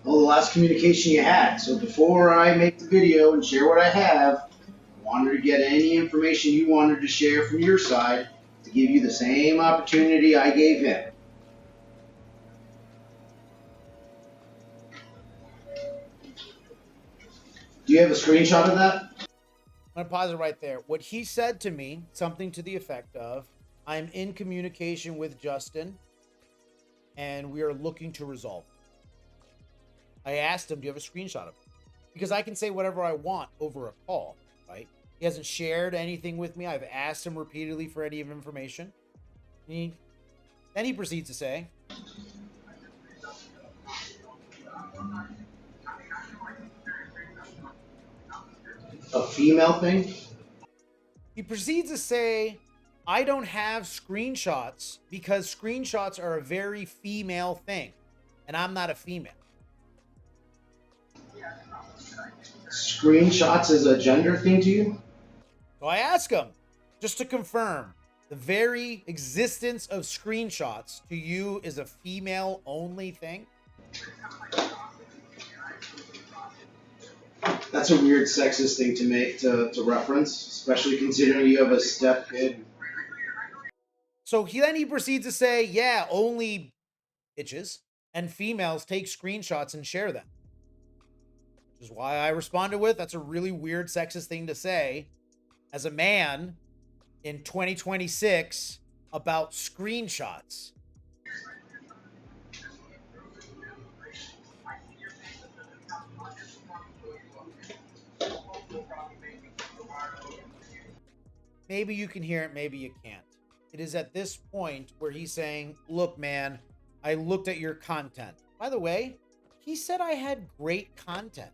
last communication you had. So before I make the video and share what I have, I wanted to get any information you wanted to share from your side to give you the same opportunity I gave him. Do you have a screenshot of that? I'm going to pause it right there. What he said to me, something to the effect of, I'm in communication with Justin, and we are looking to resolve it. I asked him, do you have a screenshot of it? Because I can say whatever I want over a call, right? He hasn't shared anything with me. I've asked him repeatedly for any information. Then he proceeds to say, A female thing? he proceeds to say, I don't have screenshots because screenshots are a very female thing, and I'm not a female. Screenshots is a gender thing to you? So I ask him, just to confirm, the very existence of screenshots to you is a female-only thing? That's a weird sexist thing to make to reference, especially considering you have a step kid. So then he proceeds to say, yeah, only bitches and females take screenshots and share them. Which is why I responded with, that's a really weird sexist thing to say as a man in 2026 about screenshots. Maybe you can hear it, maybe you can't. It is at this point where he's saying, look, man, I looked at your content. By the way, he said I had great content.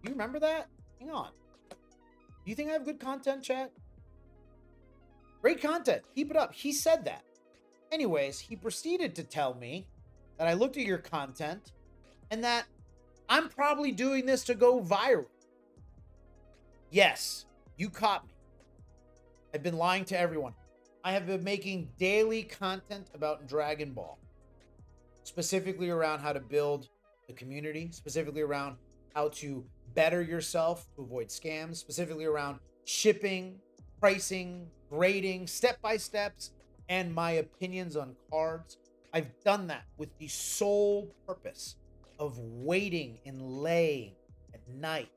Do you remember that? Hang on. Do you think I have good content, chat? Great content. Keep it up. He said that. Anyways, he proceeded to tell me that I looked at your content and that I'm probably doing this to go viral. Yes, you caught me. I've been lying to everyone. I have been making daily content about Dragon Ball, specifically around how to build the community, specifically around how to better yourself to avoid scams, specifically around shipping, pricing, grading, step-by-steps, and my opinions on cards. I've done that with the sole purpose of waiting and laying at night,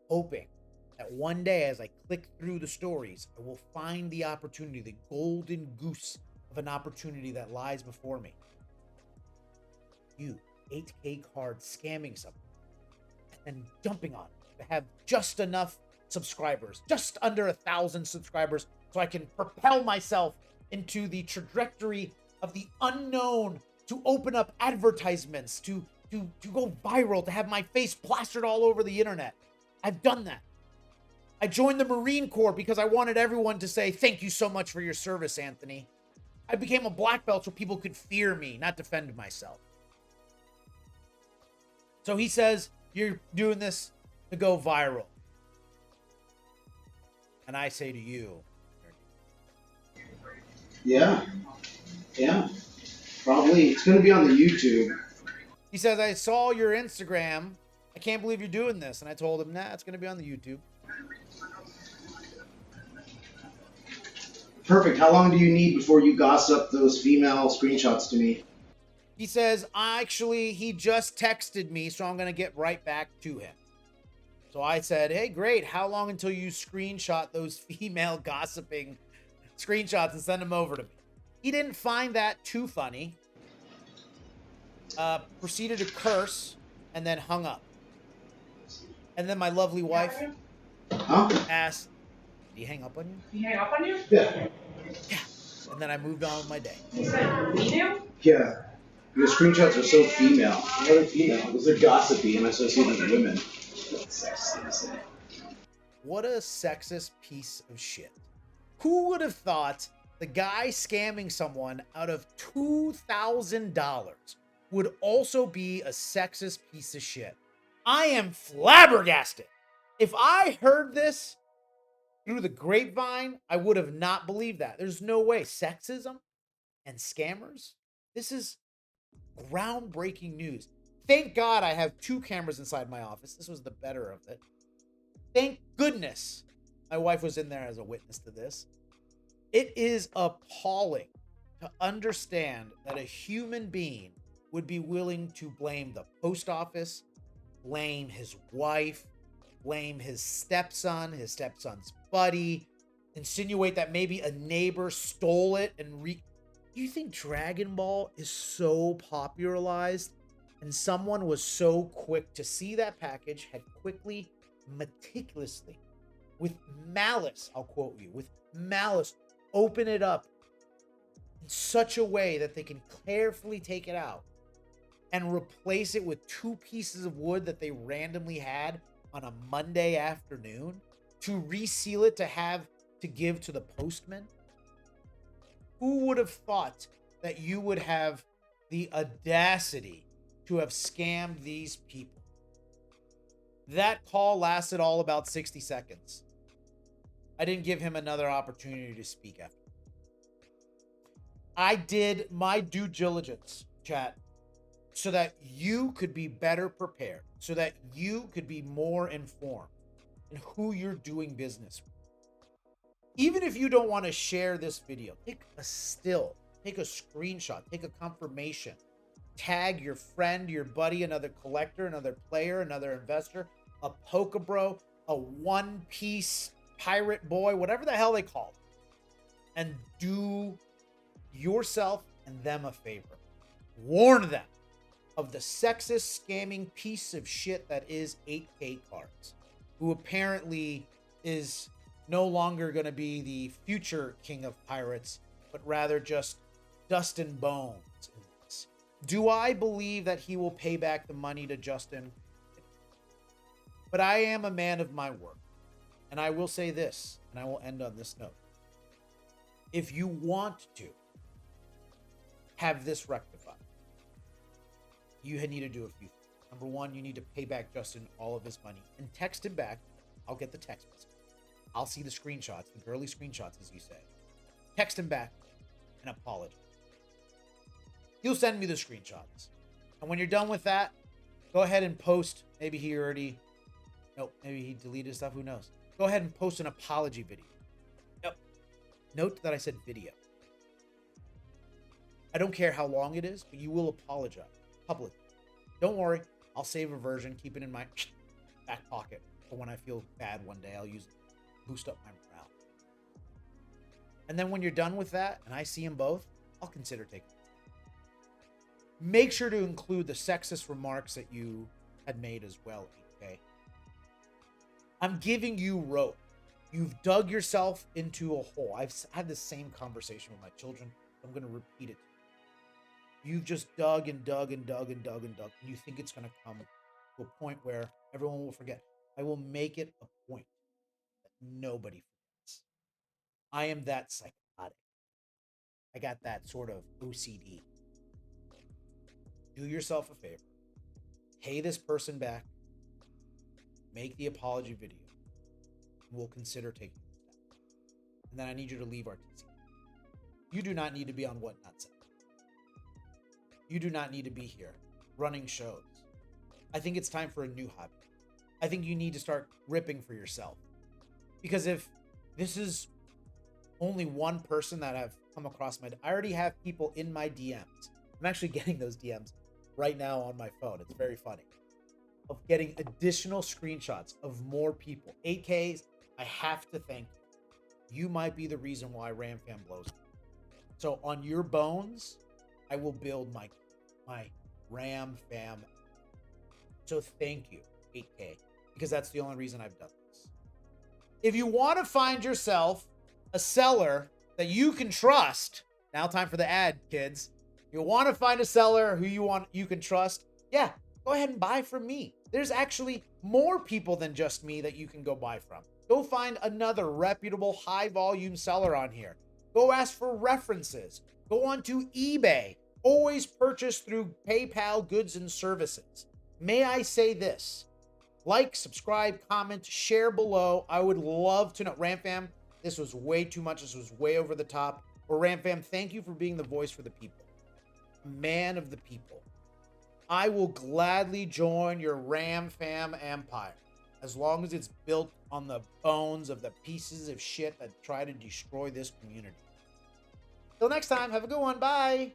hoping that one day as I click through the stories, I will find the opportunity, the golden goose of an opportunity that lies before me. You, 8K cards, scamming something and jumping on it to have just enough subscribers, just under 1,000 subscribers, so I can propel myself into the trajectory of the unknown, to open up advertisements, to go viral, to have my face plastered all over the internet. I've done that. I joined the Marine Corps because I wanted everyone to say, thank you so much for your service, Anthony. I became a black belt so people could fear me, not defend myself. So he says, you're doing this to go viral. And I say to you, Yeah. Probably. It's going to be on the YouTube. he says, I saw your Instagram. I can't believe you're doing this. And I told him, nah, it's going to be on the YouTube. Perfect. How long do you need before you gossip those female screenshots to me? He says, actually, he just texted me, so I'm going to get right back to him. So I said, hey, great. How long until you screenshot those female gossiping screenshots and send them over to me? He didn't find that too funny. Proceeded to curse and then hung up. And then my lovely wife asked, did he hang up on you? Did he hang up on you? Yeah. Yeah. And then I moved on with my day. You said we do? Yeah. Your screenshots are so female. Why are they female? Those are gossipy and associated with women. That's sexy to say. What a sexist piece of shit. Who would have thought the guy scamming someone out of $2,000 would also be a sexist piece of shit? I am flabbergasted. If I heard this through the grapevine, I would have not believed that. There's no way. Sexism and scammers? This is groundbreaking news. Thank God I have 2 cameras inside my office. This was the better of it. Thank goodness my wife was in there as a witness to this. It is appalling to understand that a human being would be willing to blame the post office, blame his wife, blame his stepson's buddy, insinuate that maybe a neighbor stole it and You think Dragon Ball is so popularized and someone was so quick to see that package, had quickly, meticulously, with malice, I'll quote you, with malice, open it up in such a way that they can carefully take it out and replace it with 2 pieces of wood that they randomly had on a Monday afternoon to reseal it to give to the postman? Who would have thought that you would have the audacity to have scammed these people? That call lasted all about 60 seconds. I didn't give him another opportunity to speak after. I did my due diligence, chat, so that you could be better prepared, so that you could be more informed in who you're doing business with. Even if you don't want to share this video, take a still, take a screenshot, take a confirmation, tag your friend, your buddy, another collector, another player, another investor, a Pokebro, a One Piece pirate boy, whatever the hell they call it, and do yourself and them a favor. Warn them of the sexist scamming piece of shit that is 8KCards, who apparently is no longer going to be the future king of pirates, but rather just dust and bones in this. Do I believe that he will pay back the money to Justin? But I am a man of my word. And I will say this, and I will end on this note. If you want to have this rectified, you need to do a few things. Number 1, you need to pay back Justin all of his money and text him back. I'll get the text message. I'll see the screenshots, the girly screenshots, as you say. Text him back and apologize. He'll send me the screenshots. And when you're done with that, go ahead and post. Maybe he deleted stuff. Who knows? Go ahead and post an apology video. Yep. Note that I said video. I don't care how long it is, but you will apologize publicly. Don't worry. I'll save a version, keep it in my back pocket. For when I feel bad one day, I'll use it. Boost up my morale. And then when you're done with that and I see them both, I'll consider taking it. Make sure to include the sexist remarks that you had made as well, 8K. I'm giving you rope. You've dug yourself into a hole. I've had the same conversation with my children. I'm going to repeat it. You've just dug and dug and dug and dug and dug. And you think it's going to come to a point where everyone will forget. I will make it a point that nobody forgets. I am that psychotic. I got that sort of OCD. Do yourself a favor. Pay this person back. Make the apology video. We'll consider taking the step. And then I need you to leave our TC. You do not need to be on What Not Said. You do not need to be here running shows. I think it's time for a new hobby. I think you need to start ripping for yourself. Because if this is only one person that I've come across I already have people in my DMs. I'm actually getting those DMs right now on my phone. It's very funny. Of getting additional screenshots of more people. 8Ks, I have to thank you. You might be the reason why RamFam blows up. So on your bones, I will build my RamFam. So thank you, 8K, because that's the only reason I've done this. If you want to find yourself a seller that you can trust. Now time for the ad, kids. You want to find a seller who you can trust? Yeah, go ahead and buy from me. There's actually more people than just me that you can go buy from. Go find another reputable high volume seller on here. Go ask for references. Go onto eBay. Always purchase through PayPal goods and services. May I say this? Like, subscribe, comment, share below. I would love to know. Ramfam, this was way too much. This was way over the top. But Ramfam, thank you for being the voice for the people. Man of the people. I will gladly join your Ramfam empire as long as it's built on the bones of the pieces of shit that try to destroy this community. Till next time, have a good one. Bye.